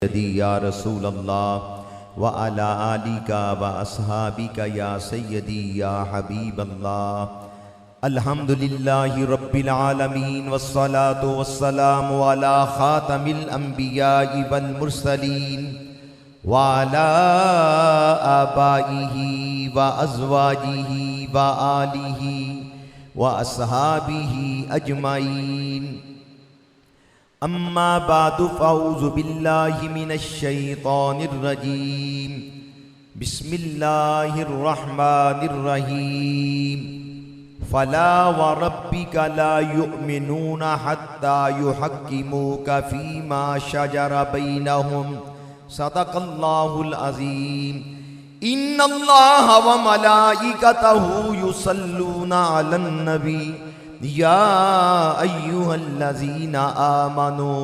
یا رسول اللہ وعلی آلک واصحابک یا سیدی یا حبیب اللہ۔ الحمدللہ رب العالمین والصلاة والسلام علی خاتم الانبیاء والمرسلین وعلی آبائہ وازواجہ وآلہ واصحابہ اجمعین۔ اما بعد فاعوذ باللہ من الشیطان الرجیم، بسم اللہ الرحمن الرحیم۔ فلا وربک لا یؤمنون حتی یحکموک فیما شجر بینہم، صدق اللہ العظیم۔ ان اللہ وملائکتہ یصلون علی النبی یا ایہا الذین آمنوا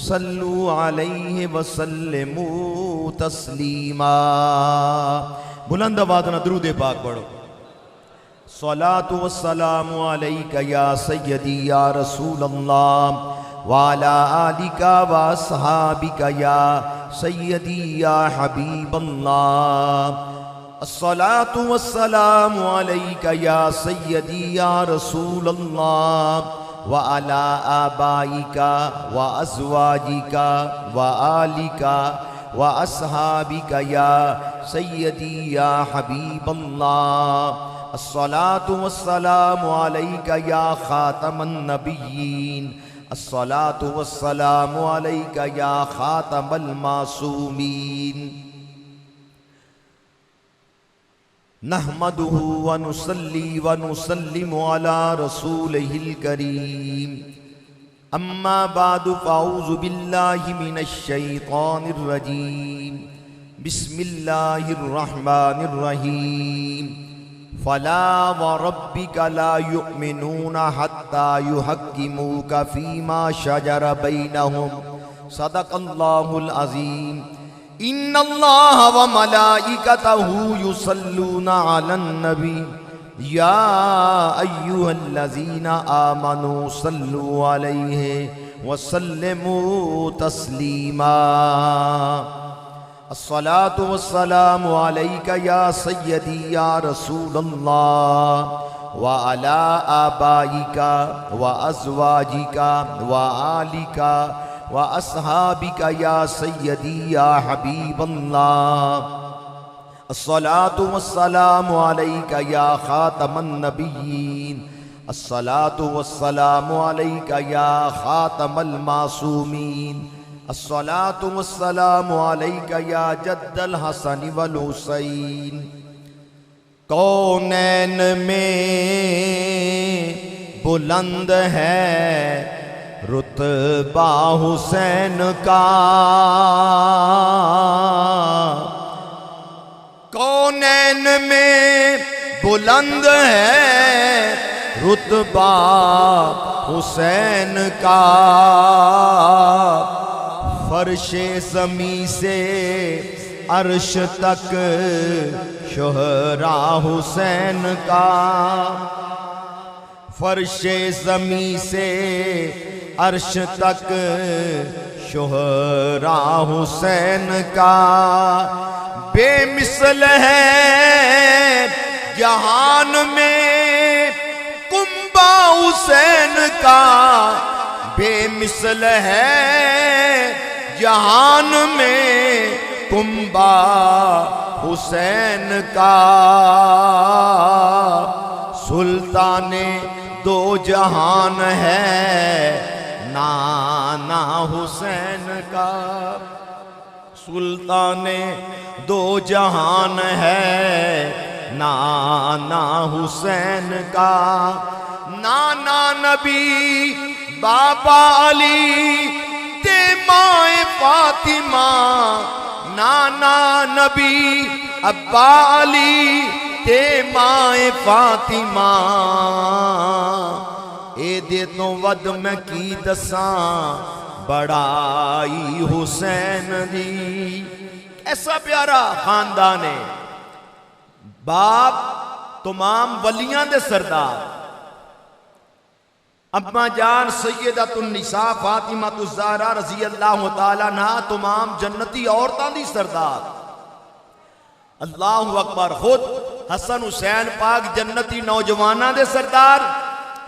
صلوا علیہ وسلموا تسلیما۔ بلند آواز نہ درود پاک پڑھو۔ صلاۃ والسلام علیک یا سیدی یا رسول اللہ وعلی آلک واصحابک یا سیدی یا حبیب اللہ۔ الصلاۃ والسلام علیک یا سیدی یا رسول اللہ وعلی آبائک وازواجک وآلک واصحابک یا سیدی یا حبیب اللہ۔ الصلاۃ والسلام علیک یا خاتم النبیین، الصلاۃ والسلام علیک یا خاتم المعصومین۔ نحمدہ ونصلی ونسلم علی رسولہ الکریم۔ اما بعد فاعوذ باللہ من الشیطان الرجیم، بسم اللہ الرحمن الرحیم۔ فلا وربک لا یؤمنون حتی یحکموک فیما شجر بینہم، صدق اللہ العظیم۔ ان اللہ وملائکتہ یصلون علی النبی یا ایہا الذین آمنوا صلوا علیہ وسلموا تسلیما۔ الصلاۃ والسلام علیک یا سیدی یا رسول اللہ وعلی آبائک وازواجک وآلک واصحابک یا سیدی یا حبیب اللہ۔ الصلاۃ والسلام علیک یا خاتم النبیین، الصلاۃ والسلام علیک یا خاتم المعصومین، الصلاۃ والسلام علیک یا جد الحسن والحسین۔ کونین میں بلند ہے رتبہ حسین کا، کونین میں بلند ہے رتبہ حسین کا، فرش زمیں سے عرش تک شہرا حسین کا، فرش زمیں سے عرش تک شہرا حسین کا، بے مثل ہے جہان میں کنبہ حسین کا، بے مثل ہے جہان میں کنبہ حسین کا، سلطان دو جہان ہے نانا حسین کا، سلطان دو جہان ہے نانا حسین کا، نانا نبی بابا علی تے ماں فاطمہ، نانا نبی ابا علی تے ماں فاطمہ، اے دے تو ود میں کی دساں بڑائی حسین دی۔ ایسا پیارا خاندان ہے، باپ تمام ولیاں دے سردار، اما جان سیدۃ النساء فاطمہ الزہرا رضی اللہ تعالیٰ عنہ تمام جنتی عورتاں دی سردار. اللہ اکبر. خود حسن حسین پاک جنتی نوجواناں دے سردار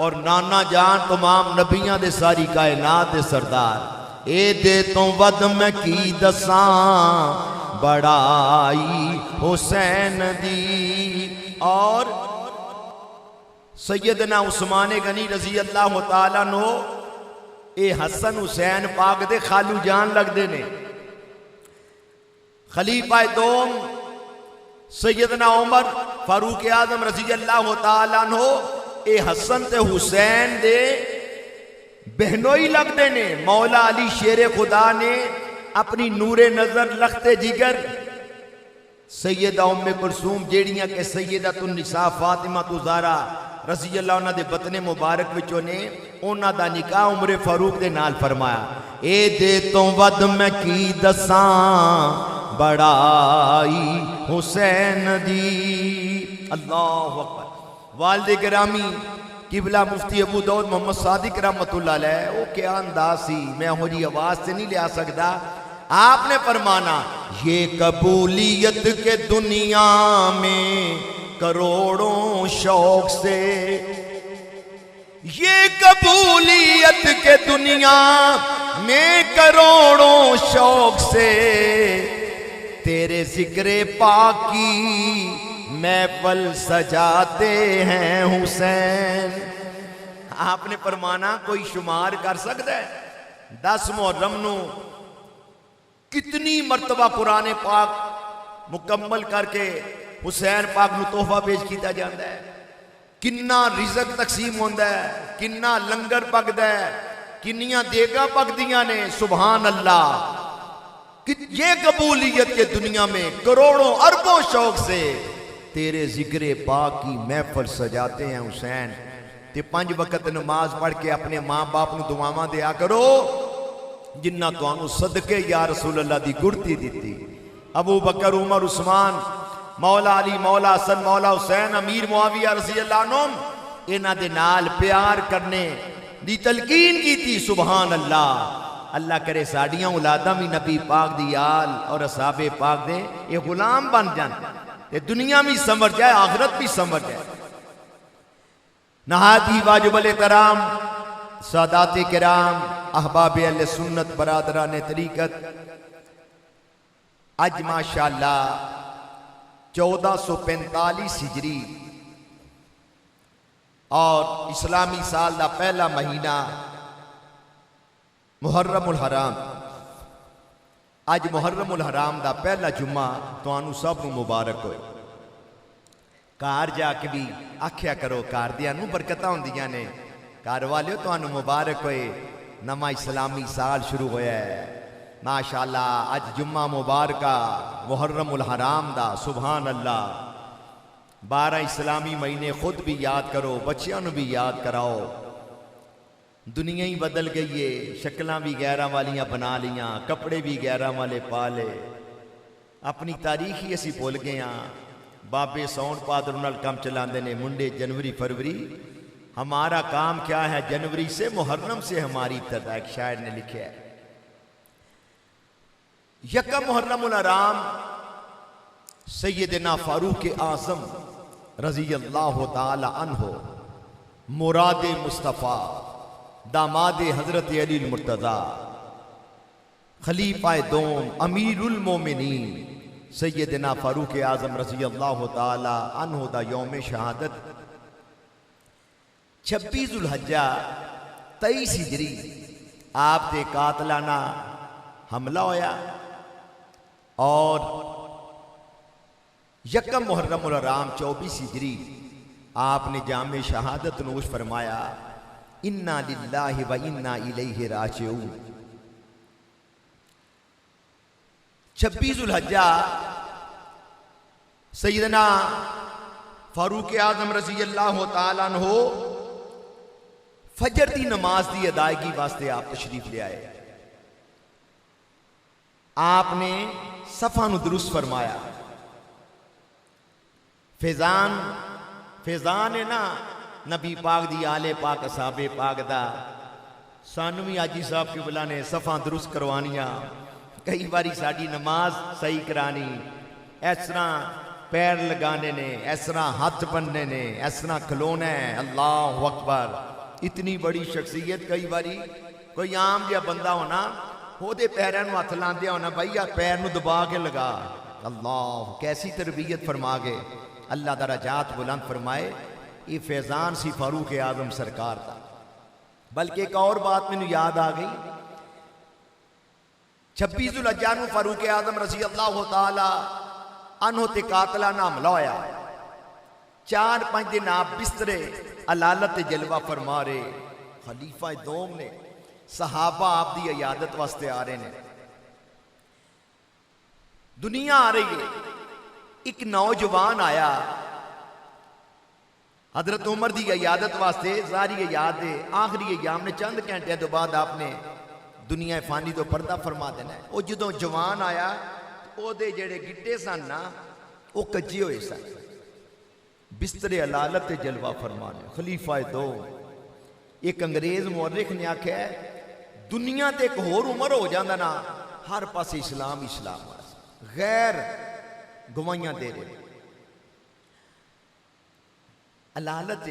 اور نانا جان تمام نبیاں دے ساری کائنات دے سردار. اے دے تو ود میں کی دساں بڑائی حسین دی. اور سیدنا عثمان غنی رضی اللہ تعالیٰ عنہ اے حسن حسین پاک دے خالو جان لگ دے نے. خلیفہ دوم سیدنا عمر فاروق اعظم رضی اللہ تعالیٰ عنہ اے حسن تے حسین دے بہنوئی لگ دے نے. مولا علی شیر خدا نے اپنی نور نظر لخت جگر سیدہ ام کلثوم جیڑیاں کہ سیدۃ النساء فاطمہ الزہرا رضی اللہ عنہ دے بطن مبارک وچوں نے انہاں دا نکاح عمر فاروق دے نال فرمایا. اے دے تو ود میں کی دساں بڑائی حسین دی. اللہ اکبر. والد گرامی قبلہ مفتی ابو داؤد محمد صادق رحمت اللہ علیہ وہ کیا انداز سی, میں ہو جی آواز سے نہیں لیا سکتا. آپ نے فرمانا یہ قبولیت کے دنیا میں کروڑوں شوق سے, یہ قبولیت کے دنیا میں کروڑوں شوق سے تیرے ذکر پاک کی محفل سجاتے ہیں حسین. آپ نے فرمانا کوئی شمار کر سکتا ہے 10 محرم نو کتنی مرتبہ قرآن پاک مکمل کر کے حسین پاک نو تحفہ پیش کیتا جاتا ہے, کنا رزق تقسیم ہوتا ہے, کنا لنگر پکدا ہے, کنیاں دیگاں پکدیاں نے. سبحان اللہ. یہ قبولیت کے دنیا میں کروڑوں اربوں شوق سے تیرے ذکر پاک کی محفل سجاتے ہیں حسین. تے 5 وقت نماز پڑھ کے اپنے ماں باپ نو دعاواں دیا کرو جنہ تانوں صدقے یا رسول اللہ دی گڑتی دیتی. ابو بکر عمر عثمان مولا علی مولا حسن مولا حسین امیر معاویہ رضی اللہ عنہم انہاں دے نال پیار کرنے دی تلقین کی تھی. سبحان اللہ. اللہ کرے ساڑیاں اولاداں بھی نبی پاک دی آل اور اصحاب پاک دے یہ غلام بن جان, یہ دنیا بھی سمجھ جائے آخرت بھی سمجھ جائے. نہایتی واجب الاحترام سادات کرام احباب اہل سنت برادران طریقت, اج ماشاءاللہ 1445 ہجری اور اسلامی سال دا پہلا مہینہ محرم الحرام. اج محرم الحرام دا پہلا جمعہ تانوں سب نو مبارک ہوئے. کار جا کے بھی آکھیا کرو کار دیاں نو برکتاں ہوندیاں نے. کار والیو تانوں مبارک ہوئے, نواں اسلامی سال شروع ہویا ہے ماشاءاللہ. اج جمعہ مبارکہ محرم الحرام دا. سبحان اللہ. 12 اسلامی مہینے خود بھی یاد کرو, بچیاں نو بھی یاد کراؤ. دنیا ہی بدل گئی ہے, شکلاں بھی غیراں والیاں بنا لیاں, کپڑے بھی غیراں والے پا لے, اپنی تاریخ ہی اسی بھول گئے ہاں. بابے سون پادر نال کام چلاندے نے منڈے جنوری فروری. ہمارا کام کیا ہے؟ جنوری سے محرم سے ہماری ابتدا. ایک شاعر نے لکھا ہے یکم محرم الحرام سیدنا فاروق اعظم رضی اللہ تعالی عنہ مراد مصطفیٰ داماد حضرت علی المرتضی خلیفہ دوم امیر المومنین سیدنا فاروق اعظم رضی اللہ تعالی عنہ دا یوم شہادت 26 ذوالحجہ 23 ہجری آپ تے قاتلانہ حملہ ہویا اور یکم محرم الحرام 24 ہجری آپ نے جام شہادت نوش فرمایا انا للہ و انا الیہ راجعون. 26 ذوالحجہ سیدنا فاروق اعظم رضی اللہ تعالیٰ عنہ فجر دی نماز دی ادائیگی واسطے آپ تشریف لے آئے. آپ نے صفحہ نو درست فرمایا. فیضان ہے نا نبی پاک دی آلے پاک اصحاب پاک دا سانو بھی آجی صاحب کی بلا نے صفاں درست کروانیاں کئی باری ساڑی نماز صحیح کرانی اس طرح پیر لگانے نے اس طرح ہاتھ بننے نے اس طرح کھلونا ہے اللہ اکبر اتنی بڑی شخصیت کئی باری کوئی عام جہا بندہ ہونا ہو دے پیروں ہاتھ لاندیا ہونا بھائی پیر نو دبا کے لگا اللہ کیسی تربیت فرما گئے اللہ درجات بلند فرمائے یہ فیضان سی فاروق اعظم سرکار تھا بلکہ ایک اور بات میں یاد آ گئی 26 ذوالحجہ نو فاروق اعظم رضی اللہ تعالی عنہ تے قاتلانہ حملہ ہویا 4-5 دن آپ بسترے علالت جلوہ فرما رہے خلیفہ دوم نے صحابہ آپ دی عیادت واسطے آ رہے ہیں دنیا آ رہی ہے ایک نوجوان آیا حضرت عمر دی عیادت واسطے ظاہری عیاد ہے آخری ایام نے چند گھنٹے تو بعد آپ نے دنیا فانی تو پردہ فرما دینا ہے وہ جدوں جوان آیا او دے جڑے گٹے سن نا وہ کجے ہوئے سن بستر علالت جلوہ فرمانے خلیفہ دو ایک انگریز مورخ نے آکھا ہے دنیا تے ایک اور عمر ہو جاندہ نا ہر پاس اسلام غیر گوائیاں دے رہے علالت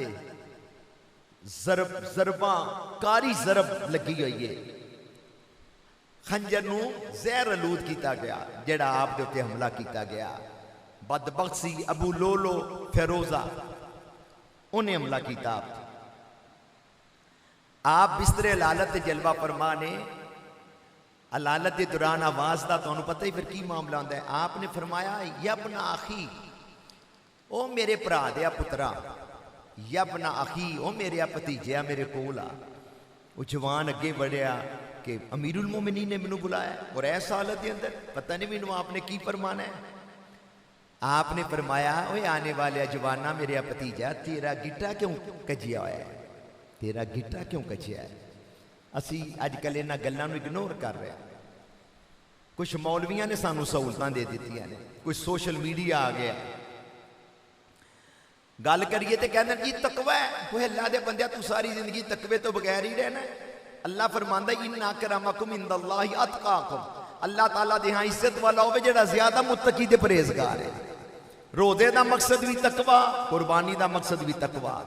ضرباں کاری ضرب لگی ہوئی ہے خنجر نو زہر آلود کیتا گیا جڑا آپ دے اتے حملہ کیتا گیا بدبخت سی ابو لولو فیروزہ انہیں حملہ کیتا آپ بستر علالت جلوہ فرمانے علالت دوران آواز دا تو انہوں پتہ ہی پھر کی معاملہ ہوندہ ہے آپ نے فرمایا یبن آخی او میرے پرا دیا پترا یبن آخی او میرے پتیجیا میرے کولا وہ جوان اگے بڑھیا کہ امیر المومنین نے منو بلایا اور ایسا حالت دے اندر پتہ نہیں منو آپ نے کی فرمانا ہے آپ نے فرمایا اوے آنے والے جوانہ میرے پتیجا تیرا گٹا کیوں کجیا ہوا ہے تیرا گٹا کیوں کجیا ہے اسی آج کل انہاں گلاں نو اگنور کر رہے ہیں کچھ مولویاں نے سانو سہولتاں دے دیتی ہیں کچھ سوشل میڈیا آ گیا گل کریے تے کہنا جی تقوی ہے وہ اللہ دے بندیا تو ساری زندگی تقوی تو بغیر ہی رہنا ہے اللہ فرماندہ ان اکرمکم عند اللہ اتقاکم اللہ تعالیٰ دے ہاں عزت والا ہوئے جڑا زیادہ متقی دے پرہیزگار ہے روزے دا مقصد بھی تقوی قربانی دا مقصد بھی تقوی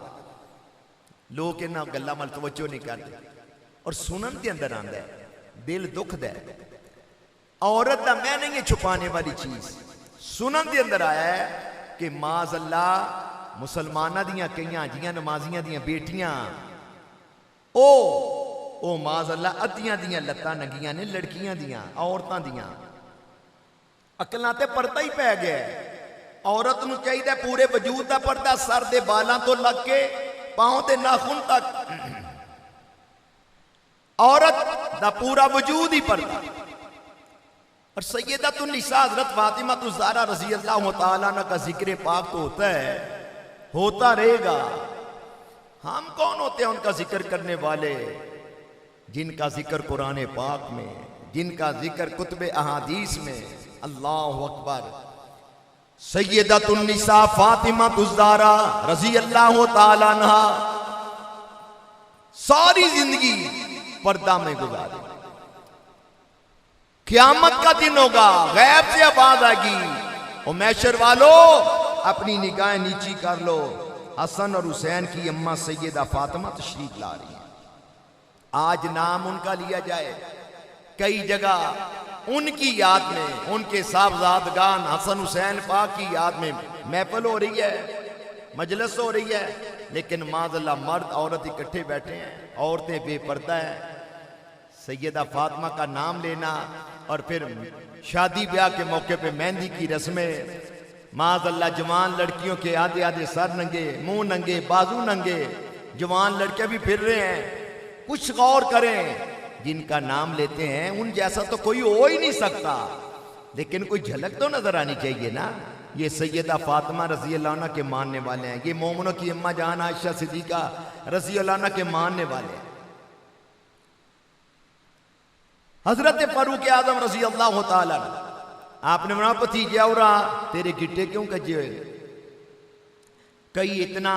لوگ انہاں گلاں مل توجہ نہیں کرتے اور سنن کے اندر آندہ ہے دل دکھ دے عورت دا میں نہیں چھپانے والی چیز سنن کے اندر آیا ہے کہ معاذ اللہ مسلمانہ دیاں کئیاں جیاں نمازیاں دیاں بیٹیاں او معاذ اللہ ادیاں دیاں لتاں نگیاں نے لڑکیاں دیاں عورتاں دیاں عقلاں تے پردہ ہی پہ گئے عورت نو چاہیے پورے وجود دا پردہ سر دے بالاں تو لگ کے پاؤں تے ناخن تک عورت دا پورا وجود ہی پردہ اور سیدۃ النساء حضرت فاطمہ الزہرا رضی اللہ تعالیٰ عنہ کا ذکر پاک تو ہوتا ہے ہوتا رہے گا ہم کون ہوتے ہیں ان کا ذکر کرنے والے جن کا ذکر قرآن پاک میں جن کا ذکر کتب احادیث میں اللہ اکبر سیدۃ النساء فاطمہ الزہرا رضی اللہ تعالیٰ عنہ ساری زندگی پردہ میں گزاری قیامت کا دن ہوگا غیب سے آواز آئے گی او محشر والو اپنی نگاہیں نیچی کر لو حسن اور حسین کی اماں سیدہ فاطمہ تشریف لا رہی ہیں آج نام ان کا لیا جائے کئی جگہ ان کی یاد میں ان کے صاحبزادگان حسن حسین پاک کی یاد میں محفل ہو رہی ہے مجلس ہو رہی ہے لیکن معاذ اللہ مرد عورت اکٹھے بیٹھے ہیں عورتیں بے پردہ ہیں سیدہ فاطمہ کا نام لینا اور پھر شادی بیاہ کے موقع پہ مہندی کی رسمیں معاذ اللہ جوان لڑکیوں کے آدھے آدھے سر ننگے منہ ننگے بازو ننگے جوان لڑکے بھی پھر رہے ہیں کچھ غور کریں جن کا نام لیتے ہیں ان جیسا تو کوئی ہو ہی نہیں سکتا لیکن کوئی جھلک تو نظر آنی چاہیے نا یہ سیدہ فاطمہ رضی اللہ عنہ کے ماننے والے ہیں یہ مومنوں کی اماں جان عائشہ صدیقہ رضی اللہ عنہ کے ماننے والے ہیں حضرت فاروق اعظم رضی اللہ تعالیٰ آپ نے منع پتیجا ہو رہا تیرے گٹے کیوں کجے ہوئے کئی اتنا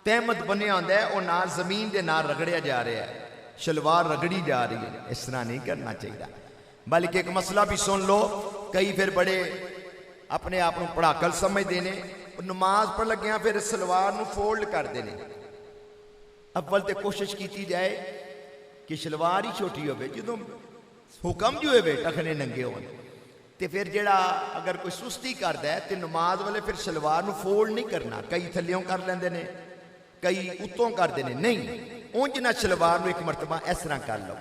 تہمت بنیا ہوتا ہے وہ نال زمین دے نال رگڑیا جا رہا ہے، شلوار رگڑی جا رہی ہے. اس طرح نہیں کرنا چاہیے. بلکہ ایک مسئلہ بھی سن لو، کئی پھر بڑے اپنے آپ کو پڑھاکل سمجھتے ہیں، نماز پڑھ لگیا پھر سلوار نو فولڈ کر دینے. اول تے کوشش کیتی جائے کہ شلوار ہی چھوٹی ہوئے، جدوں حکم جو ہوئے ٹکنے ننگے ہوئے تے پھر جڑا اگر کوئی سستی کردا ہے تے نماز والے پھر شلوار نو فولڈ نہیں کرنا. کئی تھلیوں کر لیندے نے، کئی اتوں کر دینے. نہیں، اونج نہ شلوار نو ایک مرتبہ اس طرح کر لو.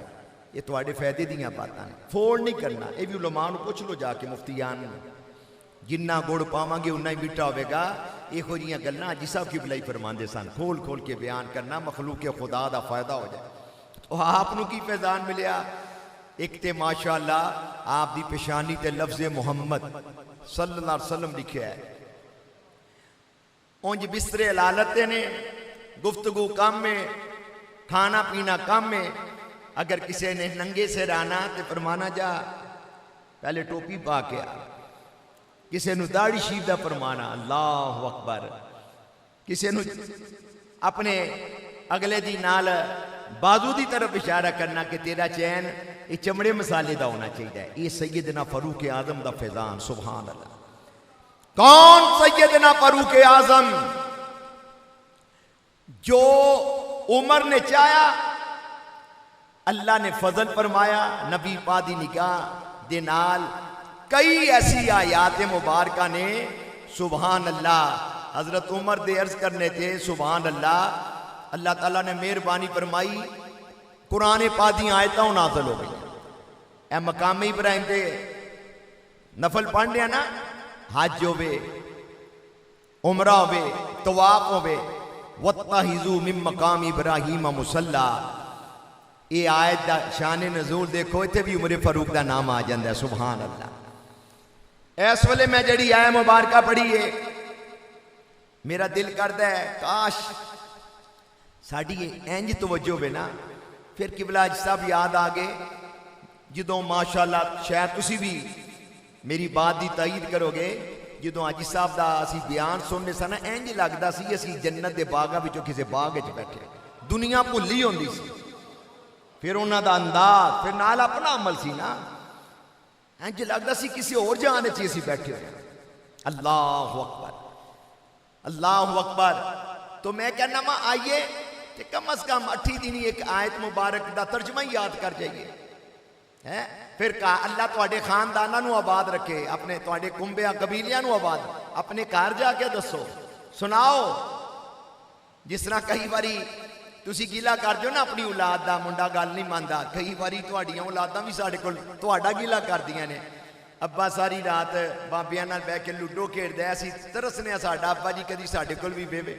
یہ تواڈے فائدے دیاں باتاں نے. فولڈ نہیں کرنا. یہ بھی علماء نو پوچھ لو جا کے مفتیان نو، جنہ گڑ پاواں گے اُنہ ہی میٹھا ہوئے گا. یہ ہو جیاں گلاں حاجی صاحب کی بلائی فرماندے سن، کھول کھول کے بیان کرنا مخلوق خدا دا فائدہ ہو جائے. تو آپ نو کی فیضان ملیا؟ ایک تے ماشاءاللہ آپ دی پیشانی تے لفظ محمد صلی اللہ علیہ وسلم لکھیا ہے. اونج بسترے علالتے نے، گفتگو کم میں، کھانا پینا کم میں. اگر کسی نے ننگے سے رانا تے فرمانا جا پہلے ٹوپی پا کے آ. کسی نو داڑھی شیف دا فرمانا اللہ اکبر. کسی نو اپنے اگلے دی نال بازو دی طرف اشارہ کرنا کہ تیرا چین یہ چمڑے مسالے دا ہونا چاہیے. یہ سیدنا فاروق اعظم دا فیضان. سبحان اللہ. کون سیدنا فاروق اعظم؟ جو عمر نے چاہیا اللہ نے فضل فرمایا، نبی پادی نگاہ دے نال کئی ایسی آیات مبارکہ نے سبحان اللہ حضرت عمر دے عرض کرنے تھے. سبحان اللہ. اللہ تعالیٰ نے مہربانی فرمائی، قرآن پادی آیتوں نازل ہو گئی. اے مقام ابراہیم دے نفل پڑھ لیا نا، حج ہوئے، عمرہ ہوئے، طواف ہوئے، وَاتَّخِذُوا مِن مَّقَامِ إِبْرَاهِيمَ مُصَلًّى. یہ آیت دا شان نزول دیکھو، اتنے بھی عمر فاروق دا نام آ جاندہ ہے. سبحان اللہ. اس ویلے میں جڑی آیت مبارکہ پڑھی ہے، میرا دل کردا ہے کاش ساڑی اینج توجہ ہوئے نا. پھر قبلہ حاجی صاحب یاد آگے جدوں ماشاءاللہ شاید تسی بھی میری بات دی تائید کرو گے، جدوں حاجی صاحب دا اسی بیان سننے سا نا اینج لگدا سی اسی جنت دے باغاں وچوں کسے باغ وچ بیٹھے. دنیا بھلی ہوندی سی، پھر انہاں دا انداز، پھر نال اپنا عمل سی نا، اینج لگدا سی کسی اور جہان وچ اسی بیٹھے ہوئے. اللہ اکبر، اللہ اکبر. تو میں کہنا ماں آئیے کہ کم از کم 8 دن ایک آیت مبارک دا ترجمہ یاد کر جائیے. پھر کہا اللہ تواڈے خاندانہ نو آباد رکھے، اپنے تواڈے کنبیاں قبیلیاں نو آباد. اپنے گھر جا کے دسو، سناؤ. جس طرح کئی باری تسی گیلا کر جو نا اپنی اولاد دا، منڈا گل نہیں ماندا، کئی باری تواڈیاں اولاداں بھی ساڈے کول تواڈا گیلا کردیاں نے. ابا ساری رات بابیاں نال بیٹھ کے لوڈو کھیڈدا ہے، اسی ترسنے ساڈا ابا جی کدی ساڈے کول بھی بیوے.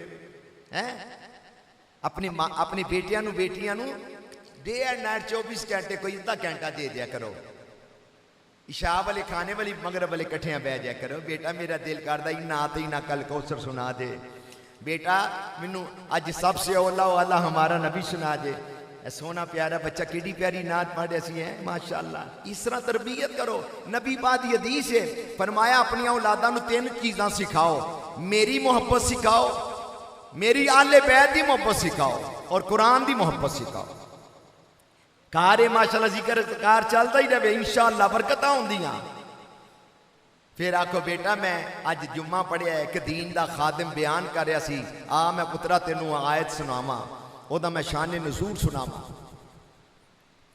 اپنی بیٹیاں نو بیٹیاں نو ڈے اینڈ نائٹ 24 گھنٹے کوئی ادھا گھنٹہ دے دیا کرو. عشاء والے کھانے والی مغرب والے کٹھیاں بہ جایا کرو. بیٹا میرا دل کردا نہ تے نہ کل کوثر سنا دے، بیٹا مینوں اج سب سے اولا والا ہمارا نبی سنا دے. سونا پیارا بچہ کیڑی پیاری نعت پڑھے سی ہیں ماشاءاللہ. اس طرح تربیت کرو. نبی پاک دی حدیث ہے، فرمایا اپنی اولاداں نو 3 چیزاں سکھاؤ. میری محبت سکھاؤ، میری آل بیت دی محبت سکھاؤ، اور قرآن دی محبت سکھاؤ. کارے ماشاءاللہ ذکر کار چلتا ہی رہے، انشاءاللہ برکتاں ہوندیاں. پھر آکھو بیٹا میں اج جمعہ پڑھیا ایک دین دا خادم بیان کر رہا سی، میں پترا تینوں آیت سناواں، او دا میں شان نزول سناواں.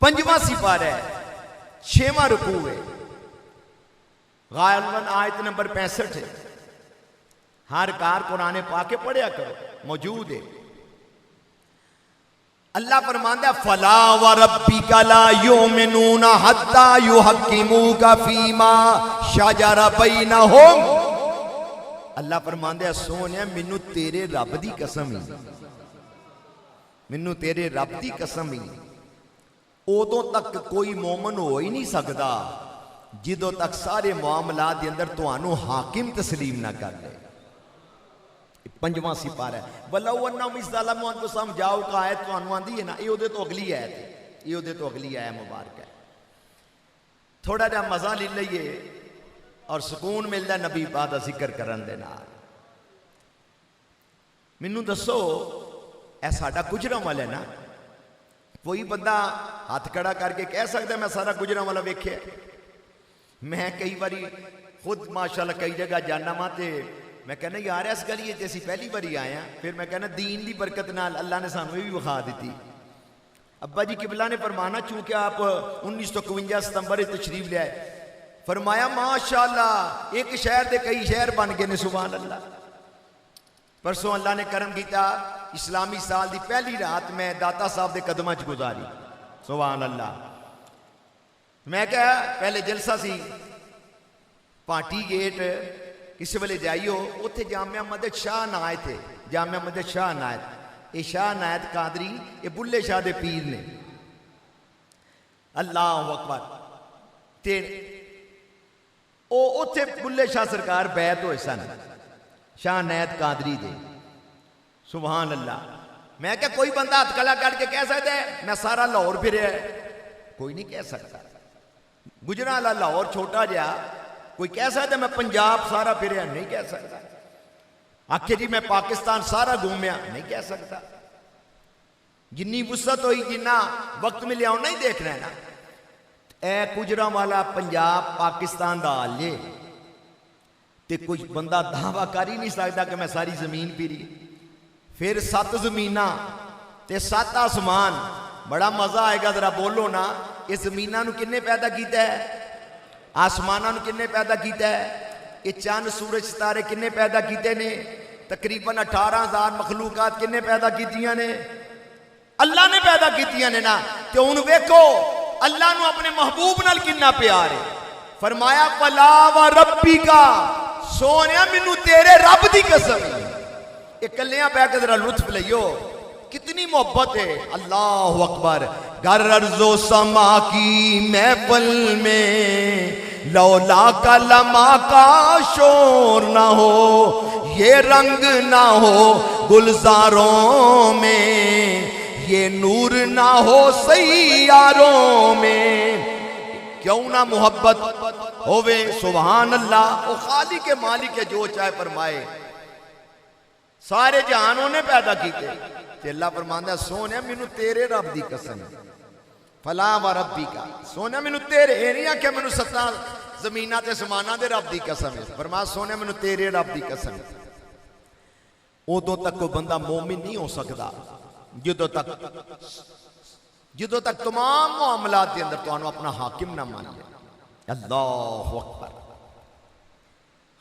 5واں سپارہ ہے، 6واں رکوع ہے، غالباً آیت نمبر 65 ہے. ہر کار قرآن پاک کے پڑھیا کرو، موجود ہے. اللہ فرماندا فلا وربک لا یؤمنون حتی یحکموک فیما شجر بینہم. اللہ فرماندا سونے مینوں تیرے رب دی قسم ہی، مینوں تیرے رب دی قسم ہی، ادوں تک کوئی مومن ہو ہی نہیں سکدا جدوں تک سارے معاملات دے اندر تانوں حاکم تسلیم نہ کر لے. 5واں سپارہ ہے. وَلَوْ أَنَّهُمْ إِذْ ظَلَمُوا أَنفُسَهُمْ جَاءُوكَ آیت تو آندی ہے نا، یہ دے تو اگلی آیت ہے، یہ دے تو اگلی آیت مبارک ہے. تھوڑا جا مزہ لے لئیے اور سکون ملدا نبی پاک دا ذکر کرن دے نال. مینوں دسو اے ساڈا گجرانوالا ہے نا. کوئی بندہ ہاتھ کھڑا کر کے کہہ سکتا ہے میں سارا گجرانوالا ویکھیا. میں کئی باری خود ماشاءاللہ کئی جگہ جانا وا تے میں کہنا یار اس گلی اسی پہلی باری آئے ہیں. پھر میں کہنا دین دی برکت نال اللہ نے سانوں بھی وکھا دیتی. ابا جی قبلہ نے فرمانا چونکہ آپ 1951 ستمبر تشریف لے آئے, فرمایا ماشاءاللہ ایک شہر دے کئی شہر بن گئے نے. سبحان اللہ. پرسوں اللہ نے کرم کیتا اسلامی سال دی پہلی رات میں داتا صاحب دے قدمہ چ گزاری. سبحان اللہ. میں کہا پہلے جلسہ سی پانٹی گیٹ کسی ویلے جائیو اتنے جامعہ مدد شاہ نائت تھے. جامعہ مدد شاہ نائت, یہ شاہ نائت قادری یہ بلے شاہ دے پیر نے. اللہ اکبر. تے او اتنے بلے شاہ سرکار بیعت ہوئے سن شاہ نائت قادری دے. سبحان اللہ. میں کہ کوئی بندہ ہاتھ کھڑا کر کے کہہ سکتا ہے میں سارا لاہور پھریا ہے؟ کوئی نہیں کہہ سکتا. گجرانوالا لاہور چھوٹا جہا. کوئی کہہ سکتا ہے میں پنجاب سارا پھریا؟ نہیں کہہ سکتا. آخر جی میں پاکستان سارا گھومیا؟ نہیں کہہ سکتا. جنی وسعت ہوئی جنہ وقت ملیا انہیں ہی دیکھنا ہے نا. اے گجرانوالا پنجاب پاکستان دا حال جے تے کچھ بندہ دعویٰ کر ہی نہیں سکتا کہ میں ساری زمین پھری. پھر 7 زمیناں تے 7 آسمان. بڑا مزہ آئے گا ذرا بولو نا. اس زمیناں نو کنے پیدا کیتا ہے؟ آسماناں نو کنے پیدا کیتا ہے؟ یہ چاند سورج ستارے کنے پیدا کیتے نے؟ تقریباً 18,000 مخلوقات کنے پیدا کیتیاں نے؟ اللہ نے پیدا کیتیاں نے نا. تے ہن ویکھو اللہ نو اپنے محبوب نال کنا پیار ہے. فرمایا فلا و ربی کا, سونیا مینوں تیرے رب دی قسم. یہ کلیاں پہ کے ذرا لطف لئیو کتنی محبت ہے. اللہ اکبر. گر ارض و سما کی محفل میں لولا کا لما کا شور نہ ہو, یہ رنگ نہ ہو گلزاروں میں, یہ نور نہ ہو سیاروں میں, کیوں نہ محبت ہووے. سبحان اللہ. وہ خالق کے مالک ہے جو چاہے فرمائے. سارے جہانوں نے پیدا کیتے تے اللہ فرماندا سونے مینوں تیرے رب دی قسم فلا و ربی کا. سونے مینوں تیرے اے نہیں آکھیا مینوں 7 زمیناں تے سماناں دے رب دی قسم ہے. فرمایا سونے مینوں تیرے رب دی قسم. ادوں تک کوئی بندہ مومن نہیں ہو سکدا جدوں تک تمام معاملات دے اندر تانوں اپنا حاکم نہ مان لے. اللہ اکبر.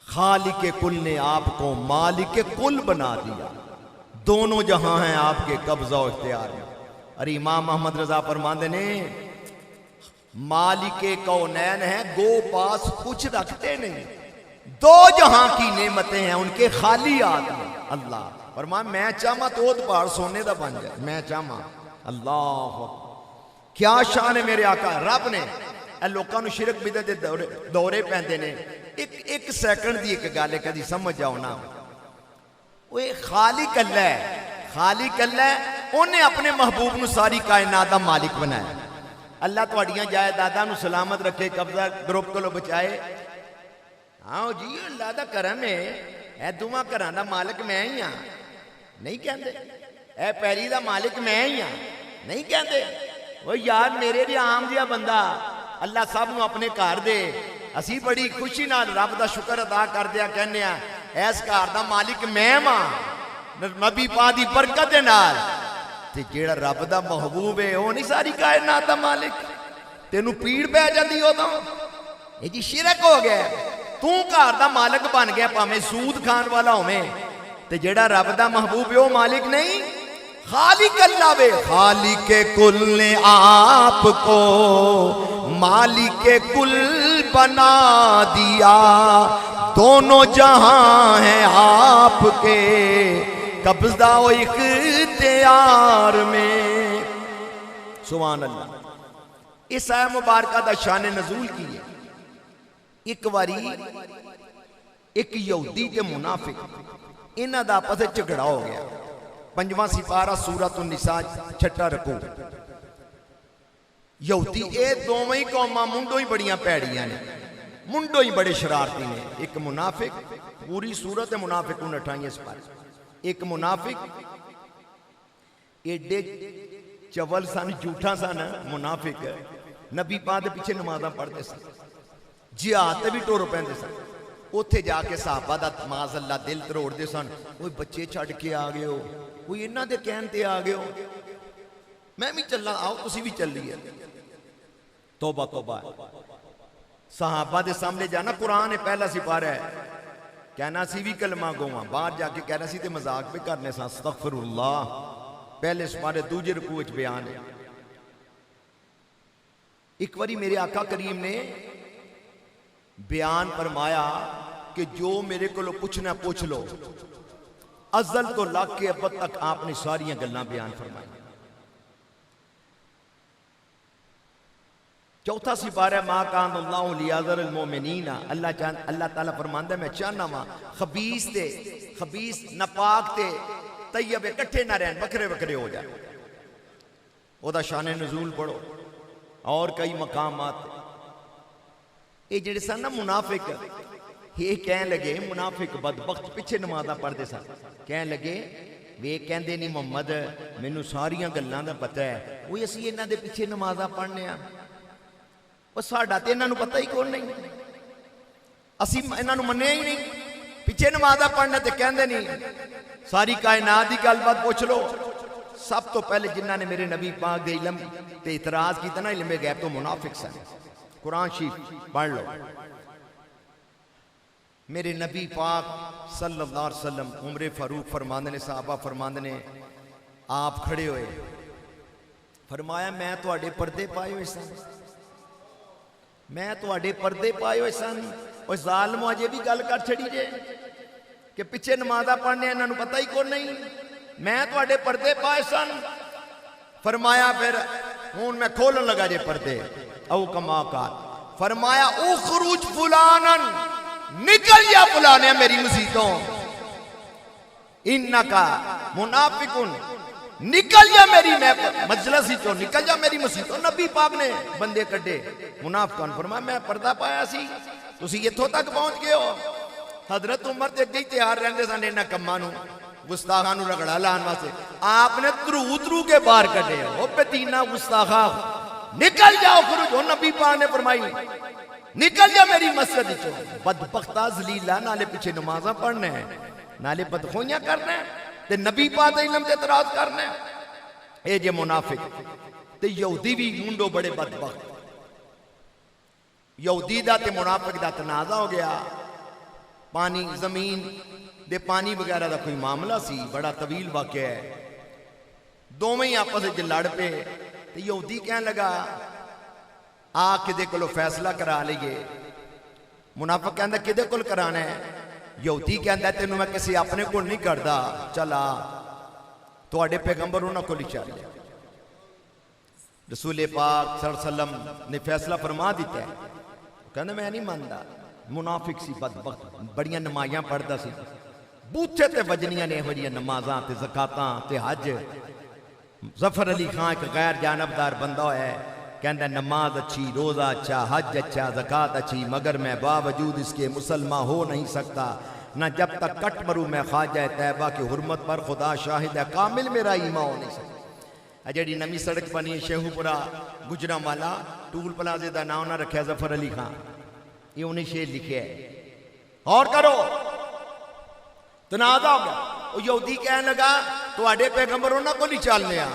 خالق کل نے آپ کو مالک کل بنا دیا. دونوں جہاں ہیں آپ کے قبضہ و اختیار میں. ارے امام محمد رضا فرماندے نے مالک کونین ہیں گو پاس کچھ رکھتے نہیں. 2 جہاں کی نعمتیں ہیں ان کے خالی آدمی. اللہ فرمایا میں چاہما تو پہاڑ سونے دا بن جائے. میں چاہما. اللہ کیا شان ہے میرے آقا. رب نے اے لوکاں نو شرک بدعت دے دورے پیندے نے. ایک سیکنڈ دی ایک گل ہے کدی سمجھ جاؤ نا. وہ خالق اللہ ہے. خالق اللہ ہے. انہیں اپنے محبوب نو ساری کائنات دا مالک بنایا. اللہ تواڈیاں جائیداداں نو سلامت رکھے, قبضہ گروپ کو بچائے. ہاں جی اللہ دا کرم ہے. اے دوواں گھراں دا مالک میں ہی ہاں نہیں کہندے. اے پیری دا مالک میں ہی ہاں نہیں کہندے. وہ یار میرے بھی عام جہا بندہ اللہ سب نو اپنے گھر دے. اسی بڑی خوشی نال رب دا شکر ادا کر دیا کہنے ہیں ایس گھر دا مالک میں ہاں نبی پاک دی برکت دے نال. تے جیڑا رب دا محبوب ہے وہ نہیں ساری کائنات دا مالک. تینوں پیڑ پہ جاندی ادوں یہ جی شرک ہو گیا. تو گھر دا مالک بن گیا پاویں سود کھان والا ہوویں تے جیڑا رب دا محبوب ہے وہ مالک نہیں. خالق اللہ وے. خالق کل نے آپ کو مالک کل بنا دیا. دونوں جہاں ہیں آپ کے قبضہ و اختیار میں. سبحان اللہ. اس آیت مبارکہ دا شان نزول کی ہے. ایک واری ایک یہودی تے منافق انہاں دا آپس وچ جھگڑا ہو گیا. 5واں سپارہ سورۃ النساء 6واں رکوع. یہودی اے دوویں قوماں منڈوں ہی بڑیاں پیڑیاں نے, منڈوں ہی بڑے شرارتی نے. ایک منافق پوری سورت منافقون 28 سپارہ. ایک منافق ایڈے چول سن جھوٹا سن منافق نبی پاک دے پیچھے نمازاں پڑھتے سن جہاد تے بھی ٹر پیندے سن اوتھے جا کے صحابہ دا معاذ اللہ دل تروڑ دے سن اوہ بچے چھڈ کے آ گئے ہو کوئی انہاں دے کہن تے آ گئے ہو میں بھی چلنا آؤ تسی بھی چل لیے توبہ توبہ صحابہ دے سامنے جانا قرآن ہے پہلا سپارہ ہے کہنا سی بھی کلمہ گواں باہر جا کے کہنا سی تے مذاق پہ کرنے سا استغفر اللہ پہلے سپارے دوجے رکوع وچ بیان ہے ایک واری میرے آقا کریم نے بیان فرمایا کہ جو میرے کو پوچھنا پوچھ لو ازل تو لگ کے اب تک آپ نے ساریاں گلاں بیان فرمائی چوتھا سپارہ ما کان اللہ لیعذر المومنین اللہ تعالیٰ فرماندا ہے میں چاہنا وا خبیث ناپاک تے طیب اکٹھے نہ رہن بکھرے بکھرے ہو جائے او دا شان نزول پڑھو اور کئی مقامات یہ جڑے سن نا منافق یہ کہنے لگے منافق بدبخت پیچھے نمازاں پڑھتے سن کہنے لگے وے کہندے نہیں محمد مینوں ساریاں گلاں دا پتہ ہے وہ اسی انہاں دے پیچھے نمازاں پڑھنے ہاں وہ ساڈا تے انہاں نوں پتہ ہی کون نہیں اسی انہاں نوں منیا ہی نہیں پیچھے نمازاں پڑھنے تے کہندے نہیں ساری کائنات دی گل بات پوچھ لو سب تو پہلے جنہاں نے میرے نبی پاک دے علم تے اعتراض کیتا نا علم غیب تو منافق سن قرآن شریف پڑھ لو میرے نبی پاک صلی اللہ علیہ وسلم عمر فاروق فرماندے نے صحابہ فرماندے نے آپ کھڑے ہوئے فرمایا میں تواڈے پردے پائے ہوئے سن میں تواڈے پردے پائے ہوئے سن اور ظالمو اجے بھی گل کر چھڑی جے کہ پیچھے نمازاں پڑھنے انہاں نوں پتہ ہی کون نہیں میں تواڈے پردے پائے سن فرمایا پھر ہن میں کھولن لگا جے پردے او کما قال فرمایا اخرج فلانن نکل یا فلانے میری مسیتوں انکا منافقن نکل جا میری مجلس ہی چو نکل جا میری مسیتوں نبی پاک نے بندے کڈے منافقان فرمایا میں پردہ پایا سی تسی اتھوں تک پہنچ گئے ہو حضرت عمر تے اگے تیار رہندے سن انہاں کماں نوں گستاخاں نوں رگڑا لان واسطے آپ نے ترو کے باہر کڈے او پتینا گستاخا نکل جاؤ خروج نبی پاک نے فرمائی نکل جا میری مسجد چو بدبختہ ذلیلہ نالے پیچھے نمازاں پڑھنے ہیں نالے بدخویاں کرنے ہیں تے نبی پاک علم تے اعتراض کرنے ہیں اے جے منافق تے یہودی بھی منڈو بڑے بدبخت یہودی دا تے منافق دا تنازع ہو گیا پانی زمین دے پانی وغیرہ دا کوئی معاملہ سی بڑا طویل واقعہ ہے دوویں ہی آپس وچ لڑ پے تے یہودی کہنے لگا آ کدے کولو فیصلہ کرا لئیے منافق کہندا کدے کول کرانا ہے یہودی کہندا تینوں میں کسی اپنے کول نہیں کردا چلا تواڈے پیغمبر انہاں کول ہی چل رسول پاک صلی اللہ علیہ وسلم نے فیصلہ فرما دیتا ہے کہندا میں نہیں ماندا منافق سی بدبخت بڑیاں نمازاں پڑھدا سی بوتھے تے وجنیاں نے ہوجیاں نمازاں تے زکاتاں تے حج ظفر علی خان ایک غیر جانبدار بندہ ہے کہندا نماز اچھی روزہ اچھا حج اچھا زکات اچھی مگر میں باوجود اس کے مسلمان ہو نہیں سکتا نہ جب تک کٹ مروں میں خواجہ طیبہ کی حرمت پر خدا شاہد ہے کامل میرا ایمان ہو نہیں سکتا جڑی نمی سڑک بنی شیخو پورا گجرانوالا ٹول پلازے دا نام نہ رکھا ظفر علی خان یہ انہیں شعر لکھے ہے اور کرو تنازع ہو گیا وہ یہودی کہنے لگا تو آڈے پیغمبر انہاں کو نہیں چالنے آ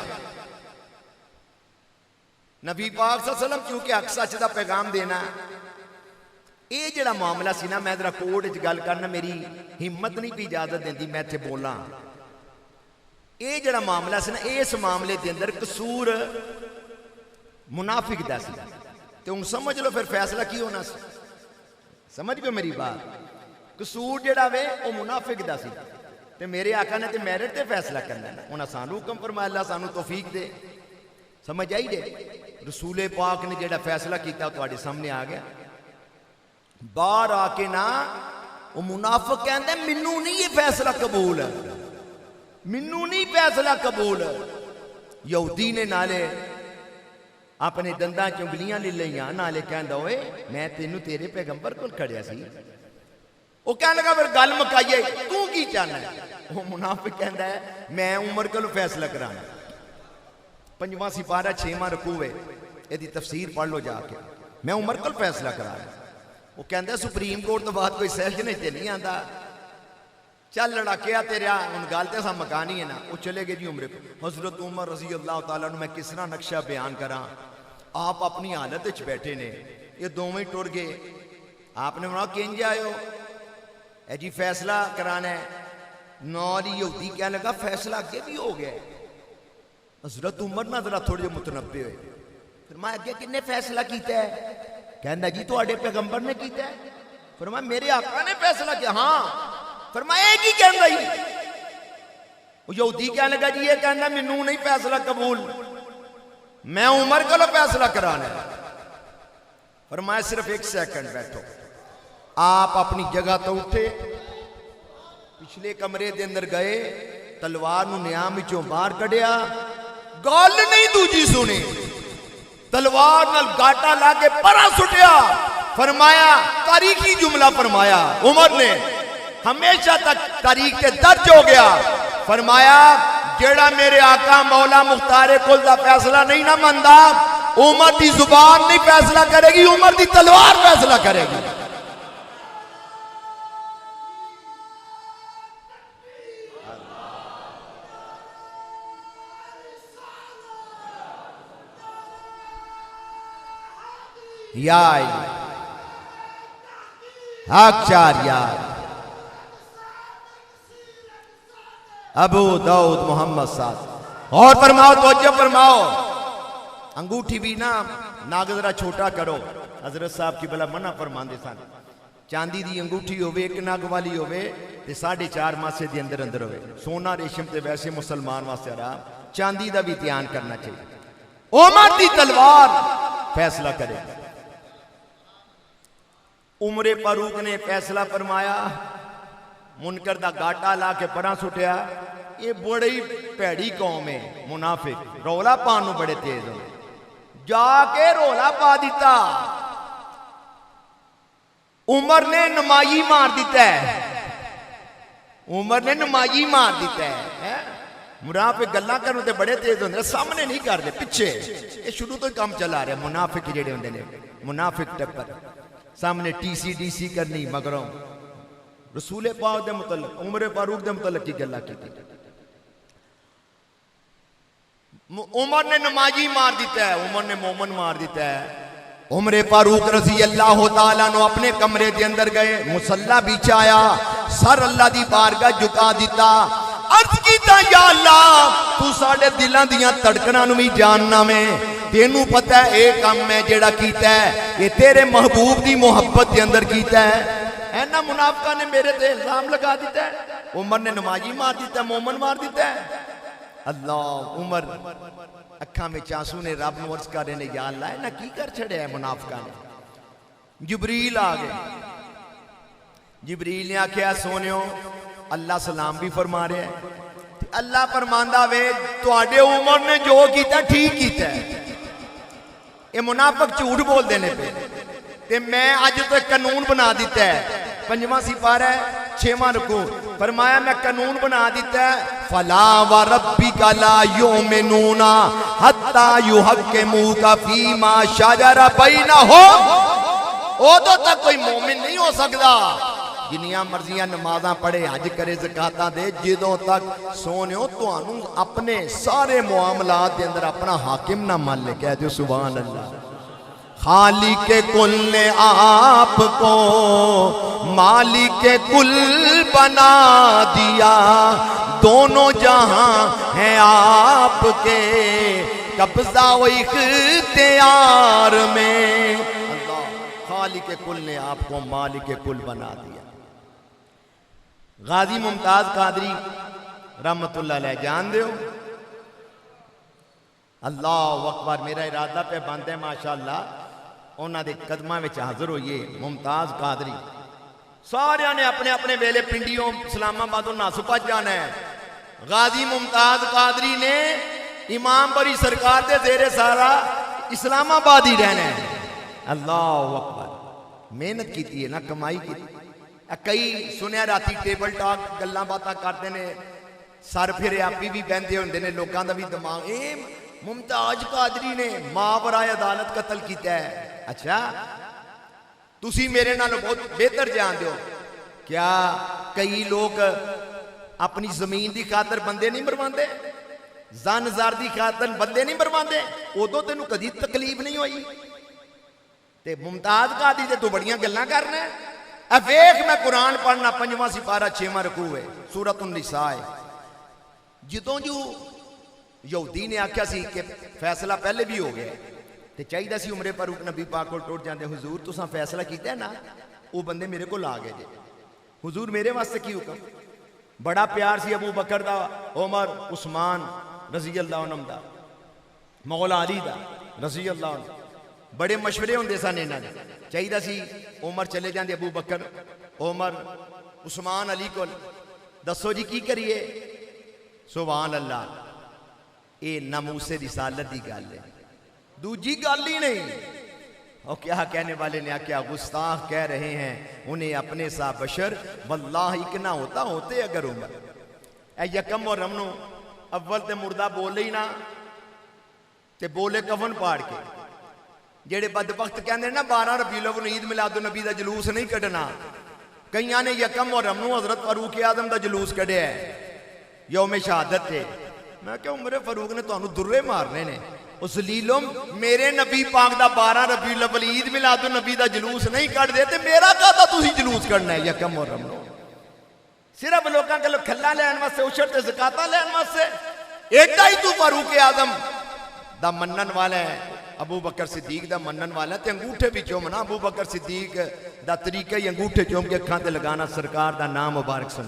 نبی پاک صلی اللہ علیہ وسلم کیونکہ حق سچ دا پیغام دینا اے جڑا معاملہ سی نا میں ذرا کوٹ وچ گل کرنا میری ہمت نہیں پی اجازت دیندی میں تے بولاں اے جڑا معاملہ سی نا اس معاملے دے اندر قصور منافق دا سی تے ہن سمجھ لو پھر فیصلہ کی ہونا سی سمجھ گئے میری بات قصور جڑا وے او منافق دا سی تے میرے آقا نے تے میرٹ تے فیصلہ کرنا ہے انہاں سانو حکم فرمایا اللہ سانو توفیق دے سمجھ آئی دے رسول پاک نے جڑا فیصلہ کیتا تواڈے سامنے آ گیا باہر آ کے نا وہ منافق کہندے مینوں نہیں یہ فیصلہ قبول ہے مینوں نہیں فیصلہ قبول یہودی نے نالے اپنے دنداں چنگلیاں لے لئیاں نالے کہندا ہوئے میں تینوں تیرے پیغمبر کول کھڑیا سی وہ کہنے لگا پھر گل مکائیے تو کی چاہنا ہے وہ منافق کہندا ہے میں عمر کول فیصلہ کرانا 5واں سپارہ 6واں رکوع ہے، یہ تفسیر پڑھ لو جا کے. میں عمر کو فیصلہ کرا رہا. وہ کہندا سپریم کورٹ تو بعد کوئی سیشن تے نہیں آندا، چل لڑکیا تیرا ان گل تے سا مکانی ہے نا. وہ چلے گئے جی عمرے کو. حضرت عمر رضی اللہ تعالیٰ عنہ میں کس طرح نقشہ بیان کراں. آپ اپنی حالت وچ بیٹھے نے، یہ دونوں ٹر گئے. آپ نے بنا کنج آئے ہو؟ اے جی فیصلہ کرانا ہے. نال یہودی کہنے لگا فیصلہ اگے بھی ہو گیا. حضرت عمر نہ ذرا تھوڑے متنبے ہوئے. فرمایا اگے کن نے فیصلہ کیتا ہے؟ کہنا جی تواڈے پیغمبر نے کیتا ہے. فرمایا میرے آقا نے فیصلہ کیا. ہاں. فرمایا ایک ہی کہنا ہی. وہ یہودی کہنے لگا جی یہ کہنا مینوں نہیں فیصلہ قبول، میں عمر کو فیصلہ کرانا ہے. فرمایا صرف 1 سیکنڈ بیٹھو. آپ اپنی جگہ تو اٹھے، پچھلے کمرے دے اندر گئے، تلوار نو نیام وچوں باہر کڈیا، گل نہیں دوجی سنی، تلوار نال گاٹا لا کے پرا سٹیا. فرمایا تاریخی جملہ فرمایا عمر نے، ہمیشہ تک تاریخ کے درج ہو گیا. فرمایا جیڑا میرے آقا مولا مختار کل دا فیصلہ نہیں نہ مندا، عمر دی زبان نہیں فیصلہ کرے گی، عمر دی تلوار فیصلہ کرے گی. یا حق چار یار ابو داؤد محمد صاحب. اور فرماؤ توجہ فرماؤ. انگوٹھی بھی نا ناگ ذرا چھوٹا کرو. حضرت صاحب کی بلا منع فرماندے سن چاندی دی انگوٹھی ہوئے ایک ناگ والی ہوئے تے 4.5 ماسے دی اندر اندر ہوئے. سونا ریشم تے ویسے مسلمان واسطے رہا، چاندی دا بھی دھیان کرنا چاہیے. عمر دی تلوار فیصلہ کرے. عمر فاروق نے فیصلہ فرمایا، منکر دا گاٹا لا کے پرا سٹیا. یہ بڑی پیڑی قوم ہے، منافق رولا پانو بڑے تیز ہو، جا کے رولا پا دیتا. عمر نے نمائی مار دیتا ہے، عمر نے نمائی مار دیتا ہے. منافق گلاں کرنے تے بڑے تیز ہوندے، سامنے نہیں کر دے پیچھے. یہ شروع تو کام چلا رہا ہے. منافق جڑے ہوندے نے منافق ٹپر سامنے ٹی سی ڈی سی کرنی، مگروں رسول پاک دے متعلق عمر فاروق دے متعلق کی گلا کی. عمر نے نمازی مار دیتا ہے، عمر نے مومن مار دیتا ہے. عمر فاروق رضی اللہ تعالیٰ نو اپنے کمرے دے اندر گئے، مصلی بچھایا، سر اللہ دی بارگاہ جھکا دیتا، عرض کیتا یا اللہ تو ساڈے دلاں دیاں تڑکناں نو بھی جاننا میں، تینوں پتہ ہے اے کام میں جیڑا کیتا ہے یہ تیرے محبوب دی محبت دے اندر کیتا ہے. اینا منافقہ نے میرے تے الزام لگا دیتا ہے. عمر نے نمازی مار دیتا ہے، مومن مار دیتا ہے. اللہ عمر اکھاں میں چانسو نے رب نو عرض کر رہے نے یا اللہ اینا کی کر چھڑے ہے منافقہ نے. جبریل آ گئے. جبریل نے آکھیا سونیو اللہ سلام بھی فرما رہے ہیں. اللہ فرماندہ وے تواڈے عمر نے جو کیتا ٹھیک کیتا ہے. یہ منافق جھوٹ بول دینے پہ تے میں آج تو قانون بنا دیتا ہے. 5واں سپارہ ہے 6واں رکوع. فرمایا میں قانون بنا دیتا ہے فلا وربک لا یؤمنون حتی یحکموک فیما شجر بینہم. ادو تک کوئی مومن نہیں ہو سکتا جنیاں مرضیاں نمازاں پڑھے، حج کرے، زکاتاں دے، جدوں تک سونیو تانوں اپنے سارے معاملات دے اندر اپنا حاکم نہ مان لے. کہہ دو سبحان اللہ. خالق کل نے آپ کو مالک کل بنا دیا، دونوں جہاں ہیں آپ کے قبضہ و اختیار میں. اللہ خالق کل نے آپ کو مالک کل بنا دیا. غازی ممتاز قادری رحمت اللہ علیہ جان دیو. اللہ اکبر. میرا ارادہ پہ بند ہے ماشاءاللہ انہاں دے قدماں وچ حاضر ہوئیے. ممتاز قادری سارے نے اپنے اپنے ویلے پنڈیوں اسلام آبادوں ناسپت جانا ہے. غازی ممتاز قادری نے امام بری سرکار دے زیر سارا اسلام آباد ہی رہنا ہے. اللہ اکبر. محنت کیتی ہے نا، کمائی کی. کئی سنیا راتی ٹیبل ٹاک گلاں باتاں کرتے نے، سر پھر آپی بھی بہندے ہوندے نے، لوکاں دا بھی دماغ ممتاز قادری نے ماورائے عدالت قتل کیتا ہے. اچھا تسی میرے نال بہت بہتر جان دیو. کیا کئی لوگ اپنی زمین دی خاطر بندے نہیں مرواندے؟ زن زار دی خاطر بندے نہیں مرواندے؟ ادو تینوں کدی تکلیف نہیں ہوئی؟ تے ممتاز قادری تے تو بڑیاں گلاں کرنا. ویکھ میں قرآن پڑھنا 5واں سپارہ 6واں رکوع ہے سورۃ النساء ہے. جدوں جو یہودی نے آکھیا سی کہ فیصلہ پہلے بھی ہو گیا تے چاہیے سی عمر فاروق نبی پاک کو ٹوٹ جاندے. حضور تساں فیصلہ کیتا ہے نا, وہ بندے میرے کو آ گئے جے. حضور میرے واسطے کی حکم؟ بڑا پیار سی ابو بکر دا, عمر, عثمان رضی اللہ عنہ دا, مولا علی دا رضی اللہ عنہ. بڑے مشورے ہوندے سن انہاں دے. چاہیے سی عمر چلے جاندے ابو بکر, عمر, عثمان علی کول, دسو جی کی کریے؟ سبحان اللہ, اے ناموس رسالت دی گل ہے, دوجی گل ہی نہیں. اور کیا کہنے والے نے کیا گستاخ کہہ رہے ہیں انہیں اپنے سا بشر, واللہ اکنا ہوتا ہوتے اگر عمر. اے یکم اور رمنو اول تے مردہ بولے ہی نہ تے بولے کفن پاڑ کے. جیڑے بدبخت کہنے نا 12 ربیع الاول عید میلاد النبی دا جلوس نہیں کڈنا. کئیاں نے یکم اور رمنو حضرت فاروق اعظم دا جلوس کڈیا ہے یوم شہادت تے. میں کہ عمر فاروق نے تانوں درے مارنے نے. اس لیلم میرے نبی پاک دا 12 ربیع الاول عید میلاد النبی دا جلوس نہیں کٹ دے تے میرا کہتا تسی جلوس کرنا ہے یکم اور رمنو؟ صرف لوگاں کلو کھلا لین واسطے, اشر تے زکاتاں لین واسطے. ایڈا ہی تو فاروق اعظم دا منن والا ہے, ابو بکر صدیق دا منن والا ہے. تے انگوٹھے بھی چومنا ابو بکر صدیق دا طریقہ ہی انگوٹھے چوم کے اکھاں تے لگانا سرکار دا نام مبارک سن.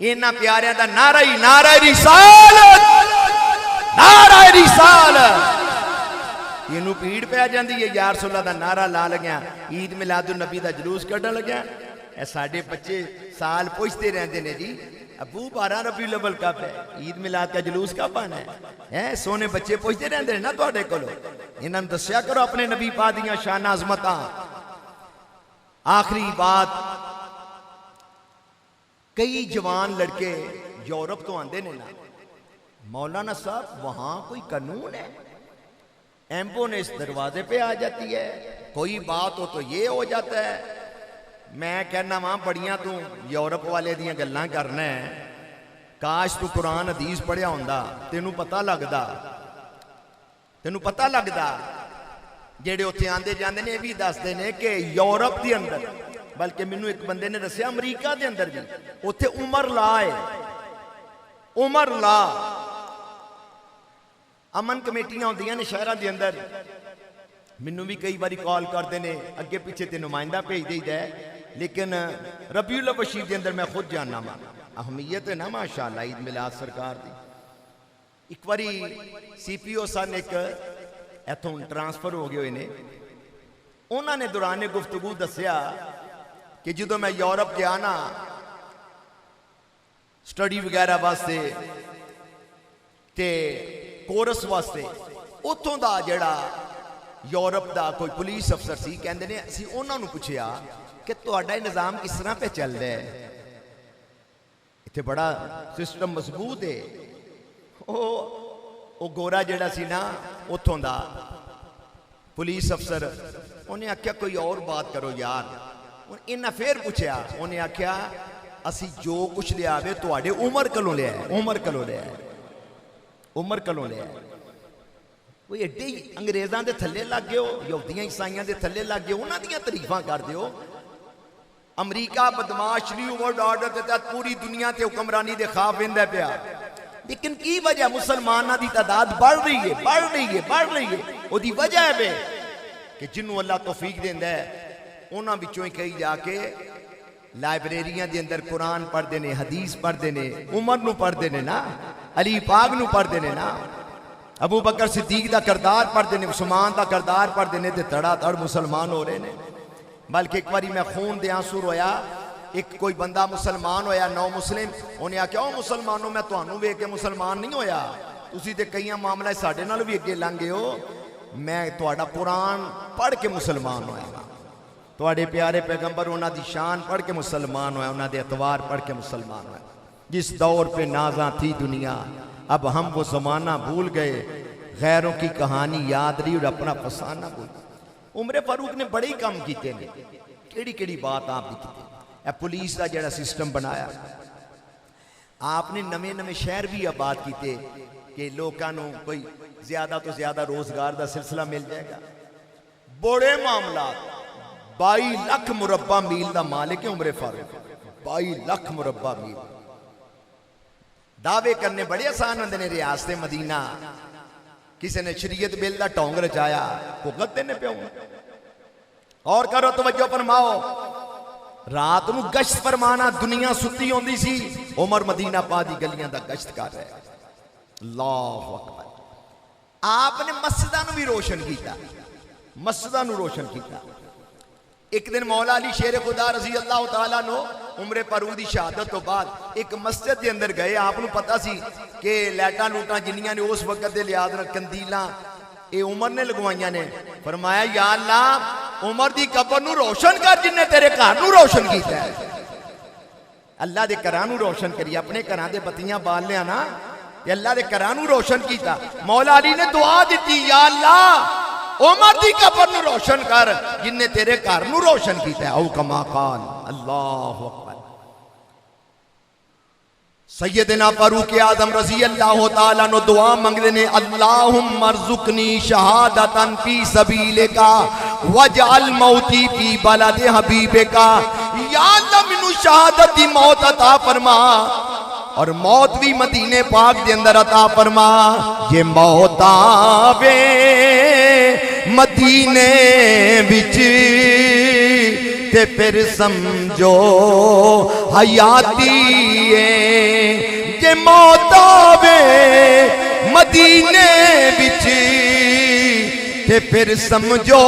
انہاں پیاریاں دا نعرہ رسالت, نعرہ رسالت. یہ نو پیڑ پہ آ جاندی ہے, یا رسول اللہ دا نعرہ لا لگیا, عید میلاد النبی دا جلوس کڈن لگیا. اے ساڈے بچے سال پوچھتے رہندے نے جی ابو 12 ربیع الاول کب ہے, عید میلاد کا جلوس کب آنا ہے؟ سونے بچے پوچھتے رہندے نے نا تواڈے کولو. انہاں نوں دسیا کرو اپنے نبی پاک دیاں شان عظمتاں. آخری بات, کئی جوان لڑکے یورپ تو آندے نے نا, مولانا صاحب وہاں کوئی قانون ہے؟ ایمبولینس دروازے پہ آ جاتی ہے, کوئی بات ہو تو یہ ہو جاتا ہے. میں کہنا وہاں بڑیاں تو یورپ والے دیاں گلاں کرنا ہے. کاش تو قرآن حدیث پڑھیا ہوندا تینوں پتہ لگدا, تینوں پتہ لگدا. جیڑے اتھے آندے جاندے نے بھی دستے نے کہ یورپ دے اندر, بلکہ مینوں ایک بندے نے دسیا امریکہ دے اندر بھی اتھے عمر لا ہے, عمر لا. امن کمیٹیاں ہوندیاں نے شہراں دے اندر. مینوں بھی کئی باری کال کردے نے, اگے پیچھے تے نمائندہ بھیج دیدا ہے, لیکن ربیع الاول شریف دے اندر میں خود جاننا وا. اہمیت ہے نا ماشاءاللہ عید میلاد سرکار دی. ایک باری سی پی او سن ایک ایتھوں ٹرانسفر ہو گئے ہوئے نے, انہاں نے دوران گفتگو دسیا کہ جدوں میں یورپ گیا نا سٹڈی وغیرہ واسطے تے کورس واسطے, اتھوں دا جڑا یورپ دا کوئی پولیس افسر سی, کہندے نے اسی انہاں نوں پوچھیا کہ تہاڈا نظام کس طرح پہ چل رہا ہے, اتنے بڑا سسٹم مضبوط ہے. او گورا جڑا سی نا اتھوں دا پولیس افسر, انہیں آکھیا کوئی اور بات کرو یار. انہاں پھر پوچھیا, انہیں آکھیا اسی جو کچھ لیا وے تہاڈے عمر کلوں لیا ہے, عمر کلوں لیا ہے, عمر کلوں لیا ہے. کوئی ایڈے ہی انگریزاں دے تھلے لگ گئے ہو, یہودیاں عیسائیاں دے تھلے لگ گئے ہو, انہاں دیاں تعریفاں کر دیو. امریکہ بدماش نیو ورلڈ آرڈر کے تحت پوری دنیا تے حکمرانی دے خواب ویندا پیا, لیکن کی وجہ مسلماناں دی تعداد بڑھ رہی ہے, بڑھ رہی ہے, بڑھ رہی ہے. او دی وجہ ہے کہ جنوں اللہ توفیق دیندا ہے انہاں وچوں ہی کئی جا کے لائبریریاں دے اندر قرآن پڑھدے نے, حدیث پڑھدے نے, عمر نو پڑھدے نے نا, علی پاک نو پڑھدے نے نا, ابو بکر صدیق دا کردار پڑھدے نے, عثمان دا کردار پڑھدے نے, تے تڑا تڑ مسلمان ہو رہے نے. بلکہ ایک باری میں خون دے آنسو رویا, ایک کوئی بندہ مسلمان ہویا نو مسلم, انہیں آکھیا او مسلمانوں میں تانوں ویکھ کے مسلمان نہیں ہویا, تسی تے کئی معاملہ ساڈے نال بھی اگے لنگے ہو, میں تہاڈا قرآن پڑھ کے مسلمان ہویا, تہاڈے پیارے پیغمبر انہاں دی شان پڑھ کے مسلمان ہویا, انہاں دے اتوار پڑھ کے مسلمان ہویا. جس دور پہ نازاں تھی دنیا اب ہم وہ زمانہ بھول گئے, غیروں کی کہانی یاد رہی اور اپنا فسانہ بول. عمر فاروق نے بڑے ہی کام کیتے ہیں. کیڑی کیڑی بات آپ کی اے پولیس کا جڑا سسٹم بنایا آپ نے نویں نویں شہر بھی آباد کیتے کہ لوگوں کوئی زیادہ تو زیادہ روزگار دا سلسلہ مل جائے گا. بڑے معاملات 22 لاکھ مربع میل دا مالک ہے عمر فاروق. 22 لاکھ مربع میل. دعوے کرنے بڑے آسان ہوندے نے. ریاست مدینہ کسی نے شریعت بل دا ٹونگ رچایا بھگت دینے پہ ہوں. اور کرو توجہ فرماؤ. رات نو گشت فرمانا دنیا ستی ہوندی سی. عمر مدینہ پا دی گلیاں دا گشت کر رہے. اللہ اکبر. آپ نے مسجداں نو بھی روشن کیتا. مسجداں نو روشن کیتا. ایک دن مولا علی شیر خدا رضی اللہ تعالیٰ نو عمر فاروق دی شہادت تو بعد ایک مسجد دے اندر گئے. آپ نو پتا سی کہ لیٹاں لوٹاں جنیاں نے اس وقت دے لیاد رکھ کندیلاں اے عمر نے لگوائیاں نے. فرمایا یا اللہ عمر دی قبر نو روشن کر جن نے تیرے گھر نو روشن کیتا ہے. اللہ دے گھراں نو روشن کری. اپنے گھراں دے بتیاں بال لیا نا تے اللہ دے گھراں نو روشن کیتا. مولا علی نے دعا دیتی یا اللہ عمر دی قبر نو روشن کر جن نے تیرے گھر نو روشن کیتا ہے. او کما قال. اللہ اکبر. سیدنا فاروق اعظم رضی اللہ تعالیٰ نو دعا منگدے نے اللہم ارزقنی شہادتا فی سبیلکا وجعل موتی فی بلد حبیبکا. یا اللہ منو شہادت دی موت عطا فرما اور موت بھی مدینے پاک دے اندر عطا فرما. یہ موت آوے مدینے وچ تے پھر سمجھو حیاتی ہے. کہ موت آوے مدینے وچ تے پھر سمجھو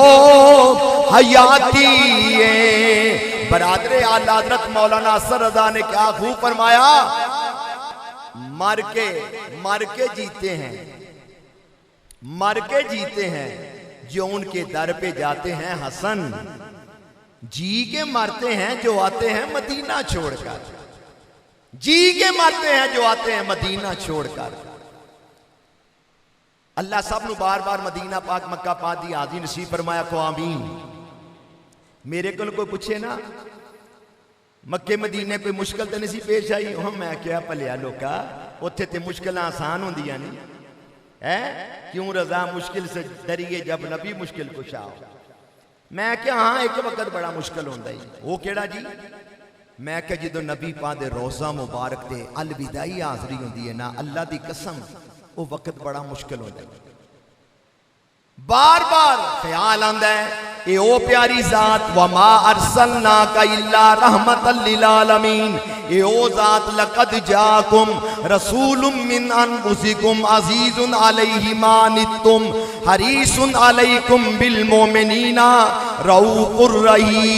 حیاتی ہے. برادر اعلی حضرت مولانا اثر رضا نے کیا خوب فرمایا. مر کے جیتے ہیں. مر کے جیتے ہیں جو ان کے در پہ جاتے ہیں حسن. جی کے مرتے ہیں جو آتے ہیں مدینہ چھوڑ کر. جی کے مرتے ہیں جو آتے ہیں مدینہ چھوڑ کر. اللہ سب نو بار بار مدینہ پاک مکہ پاک دی حاضری نصیب فرمایا کو آمین. میرے کو کوئی پوچھے نا مکے مدینے کوئی مشکل تے نہیں سی پیش آئی. میں کیا پلیا لوکا اتھے تے مشکل آسان ہوں دیا نہیں کیوں رضا مشکل سے ڈریے جب نبی مشکل کشا ہو. میں کیا ہاں ایک وقت بڑا مشکل ہوندہ ہی. وہ کیڑا جی؟ میں کہ جدو نبی پا دے روزہ مبارک دے الوداعی حاضری ہوندی ہے نا اللہ دی قسم وہ وقت بڑا مشکل ہوندہ ہے. بار بار خیال آندہ ہے اے او پیاری ذات وما ارسلناک الا رحمت للعالمین. اے او ذات لقد جاکم رسول من انفسکم عزیز علیہ ما عنتم حریص علیکم بالمؤمنین رؤوف الرحیم.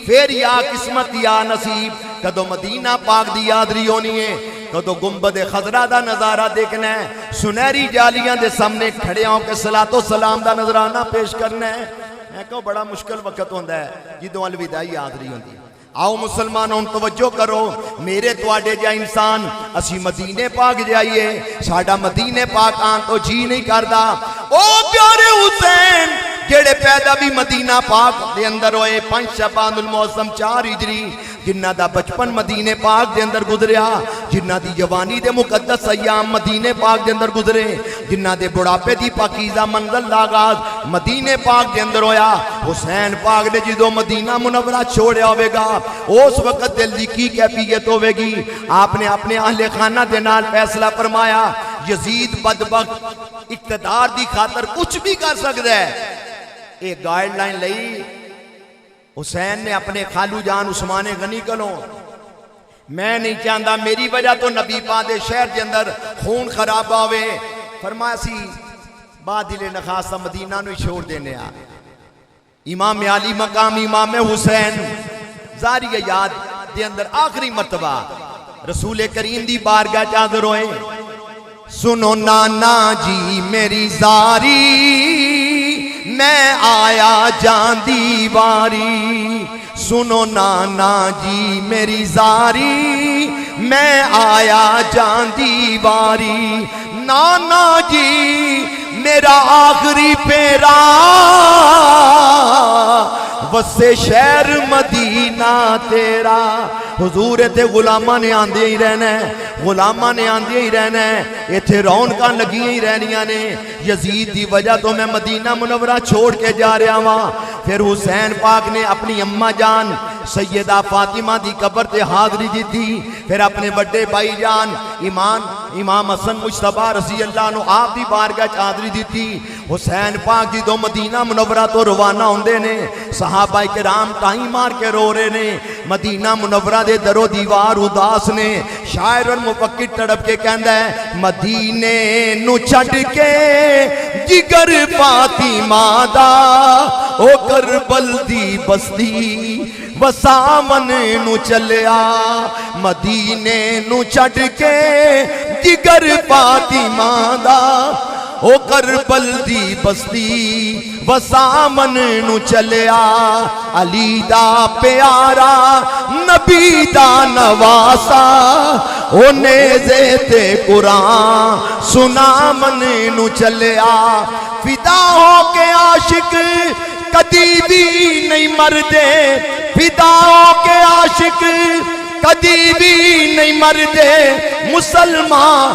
پھر یا قسمت یا نصیب کدو مدینہ پاک دی یادری ہونی ہے کدو گنبد خضرہ دا نظارہ دیکھنا ہے سنہری جالیاں دے سامنے کھڑے ہوں کے صلاۃ و سلام دا نظرانہ پیش کرنا ہے. میں کہو بڑا مشکل وقت ہوندہ ہے جدوں الوداعی یادری ہوندی. آؤ مسلمانوں توجہ کرو میرے تواڈے جا انسان اسی مدینے پاک جائیے. ساڈا مدینے پاک آن تو جی نہیں کردا. او پیارے حسین جڑے پیدا بھی مدینہ پاک دے اندر ہوئے 5 شعبان الموسم 4 ہجری جنہ دا بچپن مدینے پاک دے اندر گزریا جنہ دی جوانی دے مقدس ایام مدینے پاک دے اندر گزرے جنہ دے بڑھاپے دی پاکیزہ منزل لاغاز مدینے پاک دے اندر ہویا. حسین پاک نے جدو مدینہ منورہ چھوڑیا ہوئے گا اس وقت دل دی کی کیفیت ہوئے گی. آپ نے اپنے اہل خانہ دے نال فیصلہ فرمایا یزید بدبخت اقتدار دی خاطر کچھ بھی کر سکتا ہے. ایک گائیڈ لائن لئی حسین نے اپنے خالو جان عثمان غنی کلوں میں نہیں چاہتا میری وجہ تو نبی پاک دے شہر دے اندر خون خراب آوے. فرمایا سی بادل نخاستہ مدینہ نو چھوڑ دینے آ. امام علی مقام امام حسین زاری یاد دے اندر آخری مرتبہ رسول کریم دی بارگاہ چادر ہوئے. سنو نانا جی میری زاری میں آیا جان دیواری. سنو نانا جی میری زاری میں آیا جان دیواری نانا جی میرا آخری پیرا وسے شہر مدینہ تیرا حضور تے غلامہ نے آندے ہی رہنا ہے غلامہ نے آندے ہی رہنا ہے ایتھے رونقاں لگی ہی رہنیاں نے یزید دی وجہ تو میں مدینہ منورہ چھوڑ کے جا رہا ہوں پھر حسین پاک نے اپنی اماں جان سیدہ فاطمہ دی قبر تے حاضری دی تھی پھر اپنے بڑے بھائی جان امام حسن مجتبیٰ رضی اللہ عنہ آپ دی بارگاہ حاضری دی تھی حسین پاک دی دو مدینہ منورہ تو روانہ ہوندے نے صحابہ کرام ٹائم مار کے رو رہے نے مدینہ منورہ دے درو دیوار اداس نے شاعر اور مفکر تڑپ کے کہندا ہے مدینے نو چھڈ کے جگر فاطمہ دا او کربل دی بستی وسامن نو چلیا مدینے نو چھڈ کے جگر فاطمہ دا او کربل دی بستی وسامن نو چلیا علی دا پیارا نبی دا نواسا او نیزے تے قرآن سنامن نو چلیا فدا ہو کے عاشق کدی بھی نہیں مردے فدا ہو کے عاشق کدی بھی نہیں مردے مسلمان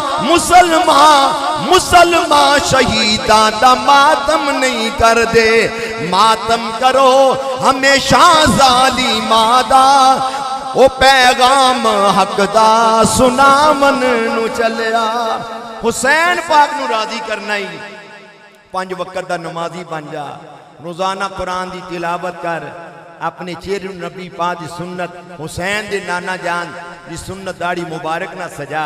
شہیداں دا ماتم نہیں کر دے ماتم کرو ہمیشہ ظالماں دا او پیغام حق دا سنامن نو چلیا حسین پاک نو راضی کرنا ہی 5 وقت دا نمازی بن جا روزانہ قرآن دی تلاوت کر اپنے چہرے نبی پاک دی سنت حسین دے نانا جان دی سنت داڑھی مبارک نہ سجا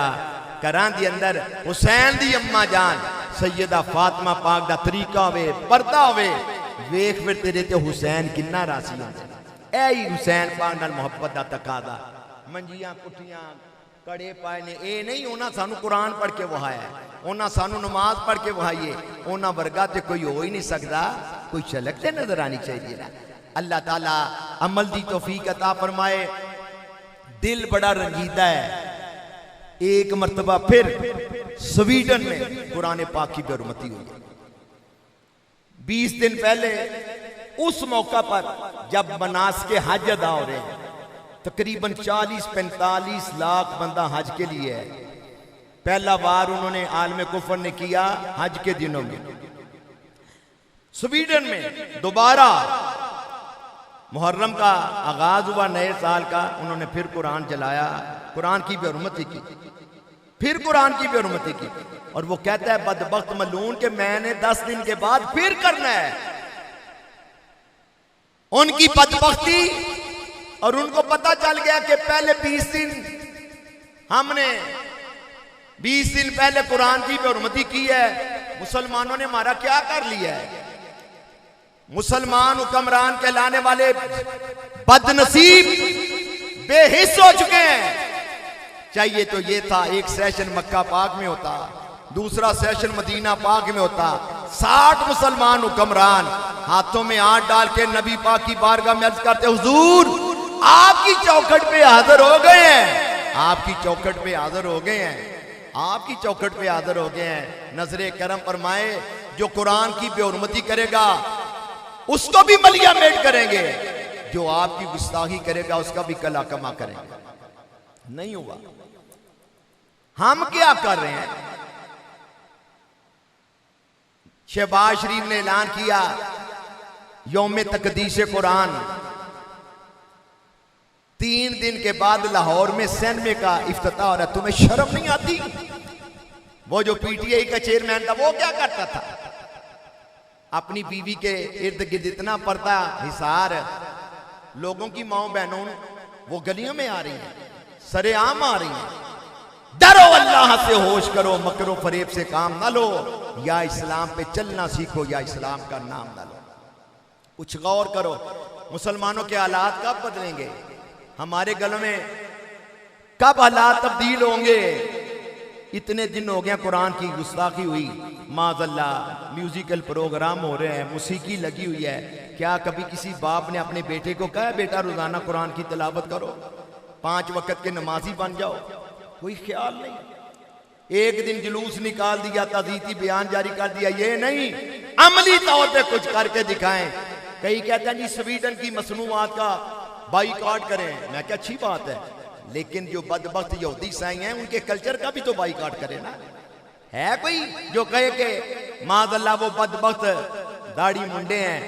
کران دی اندر حسین دی اماں جان سیدہ فاطمہ پاک دا طریقہ ہوئے پردہ ہوئے ویکھ پھر تیرے تے حسین کنا راسی ہوئے اے حسین پاک نال محبت دا تقاضا منجیاں کٹیاں کڑے پائے نے اے نہیں ہونا سانو قرآن پڑھ کے وہایا ہے ہونا سانو نماز پڑھ کے وہائیے ہونا ورگا تے کوئی ہو ہی نہیں سکتا کوئی چلکتے نظر آنی چاہیے نا اللہ تعالیٰ عمل دی توفیق عطا فرمائے دل بڑا رنجیدہ ہے ایک مرتبہ پھر سویڈن میں قرآن پاک کی بے حرمتی ہوئی 20 دن پہلے اس موقع پر جب مناسک حج ادا ہو رہے ہیں تقریباً 40-45 لاکھ بندہ حج کے لیے ہے پہلا بار انہوں نے عالم کفر نے کیا حج کے دنوں میں سویڈن میں دوبارہ محرم کا آغاز ہوا نئے سال کا انہوں نے پھر قرآن چلایا قرآن کی بے حرمتی کی پھر قرآن کی بے حرمتی کی اور وہ کہتا ہے بدبخت ملعون کہ میں نے 10 دن کے بعد پھر کرنا ہے ان کی بدبختی اور ان کو پتہ چل گیا کہ پہلے 20 دن ہم نے 20 دن پہلے قرآن کی بے حرمتی کی ہے مسلمانوں نے ہمارا کیا کر لیا ہے مسلمان حکمران کہلانے والے بد نصیب بے حس ہو چکے ہیں چاہیے تو یہ تھا ایک سیشن مکہ پاک میں ہوتا دوسرا سیشن مدینہ پاک میں ہوتا 60 مسلمان حکمران ہاتھوں میں ہاتھ ڈال کے نبی پاک کی بارگاہ میں عرض کرتے حضور آپ کی چوکھٹ پہ حاضر ہو گئے ہیں آپ کی چوکھٹ پہ حاضر ہو گئے ہیں آپ کی چوکھٹ پہ حاضر ہو گئے ہیں نظر کرم فرمائے جو قرآن کی بے حرمتی کرے گا اس کو بھی ملیہ میٹ کریں گے جو آپ کی گستاخی کرے گا اس کا بھی کلا کما کریں گے نہیں ہوا ہم کیا کر رہے ہیں شہباز شریف نے اعلان کیا یوم تقدیس قرآن 3 دن کے بعد لاہور میں سینمے کا افتتاح ہو رہا ہے تمہیں شرم نہیں آتی وہ جو پی ٹی آئی کا چیئرمین تھا وہ کیا کرتا تھا اپنی بیوی کے ارد گرد اتنا پردہ حصار لوگوں کی ماں بہنوں وہ گلیوں میں آ رہی ہیں سرے عام آ رہی ہیں ڈرو اللہ سے ہوش کرو مکر و فریب سے کام نہ لو یا اسلام پہ چلنا سیکھو یا اسلام کا نام نہ لو کچھ غور کرو مسلمانوں کے حالات کب بدلیں گے ہمارے گلوں میں کب حالات تبدیل ہوں گے اتنے دن ہو گیا قرآن کی گستاخی ہوئی معاذ اللہ میوزیکل پروگرام ہو رہے ہیں موسیقی لگی ہوئی ہے کیا کبھی کسی باپ نے اپنے بیٹے کو کہا بیٹا روزانہ قرآن کی تلاوت کرو 5 وقت کے نمازی بن جاؤ کوئی خیال نہیں. ایک دن جلوس نکال دیا, تعزیتی بیان جاری کر دیا, یہ نہیں, عملی طور پہ کچھ کر کے دکھائیں. کئی کہتے ہیں جی سویڈن کی مصنوعات کا بائیکاٹ کریں. میں کہ اچھی بات ہے, لیکن جو بدبخت یہودی عیسائی ہیں ان کے کلچر کا بھی تو بائیکاٹ کریں نا. ہے کوئی جو کہے کہ معاذ اللہ وہ بدبخت داڑھی منڈے ہیں,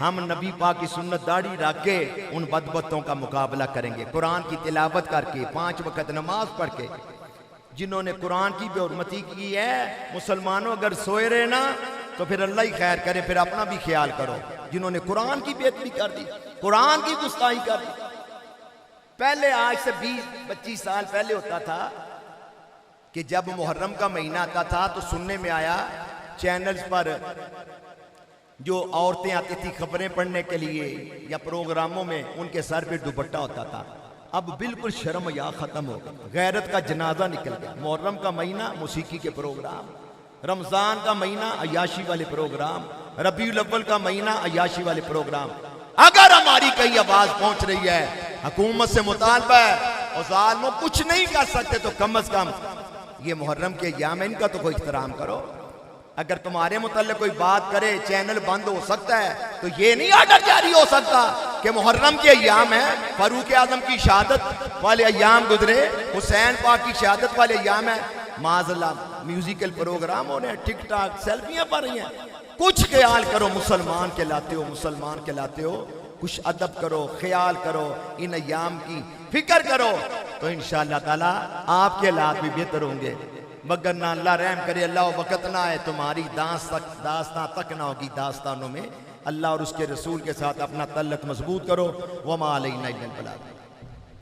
ہم نبی پاک کی سنت داڑھی رکھ کے ان بدبختوں کا مقابلہ کریں گے, قرآن کی تلاوت کر کے, 5 وقت نماز پڑھ کے. جنہوں نے قرآن کی بے حرمتی کی ہے, مسلمانوں اگر سوئے رہے نا تو پھر اللہ ہی خیر کرے, پھر اپنا بھی خیال کرو. جنہوں نے قرآن کی بے ادبی کر دی, قرآن کی گستاخی کر دی. پہلے آج سے 20-25 سال پہلے ہوتا تھا کہ جب محرم کا مہینہ آتا تھا تو سننے میں آیا چینلز پر جو عورتیں آتی تھی خبریں پڑھنے کے لیے یا پروگراموں میں, ان کے سر پہ دوپٹہ ہوتا تھا. اب بالکل شرم حیا ختم ہو گیا, غیرت کا جنازہ نکل گیا. محرم کا مہینہ موسیقی کے پروگرام, رمضان کا مہینہ عیاشی والے پروگرام, ربیع الاول کا مہینہ عیاشی والے پروگرام. اگر ہماری کئی آواز پہنچ رہی ہے, حکومت سے مطالبہ ہے, اور ظالموں کچھ نہیں کر سکتے, تو کم از کم یہ محرم کے ایام ان کا تو کوئی احترام کرو. اگر تمہارے متعلق کوئی بات کرے چینل بند ہو سکتا ہے, تو یہ نہیں آرڈر جاری ہو سکتا کہ محرم کے ایام ہیں, فاروق اعظم کی شہادت والے ایام گزرے, حسین پاک کی شہادت والے ایام ہیں, معاذ اللہ میوزیکل پروگرام ہو رہے ہیں, ٹک ٹاک سیلفیاں پڑھ رہی ہیں. کچھ خیال کرو, مسلمان کہلاتے ہو, مسلمان کہلاتے ہو, کچھ ادب کرو, خیال کرو, ان ایام کی فکر کرو, تو انشاءاللہ تعالی آپ کے حالات بھی بہتر ہوں گے. مگر نہ اللہ رحم کرے, اللہ وقت نہ ہے تمہاری داستان تک نہ ہوگی داستانوں میں. اللہ اور اس کے رسول کے ساتھ اپنا تعلق مضبوط کرو. وما علینا الا البلاغ.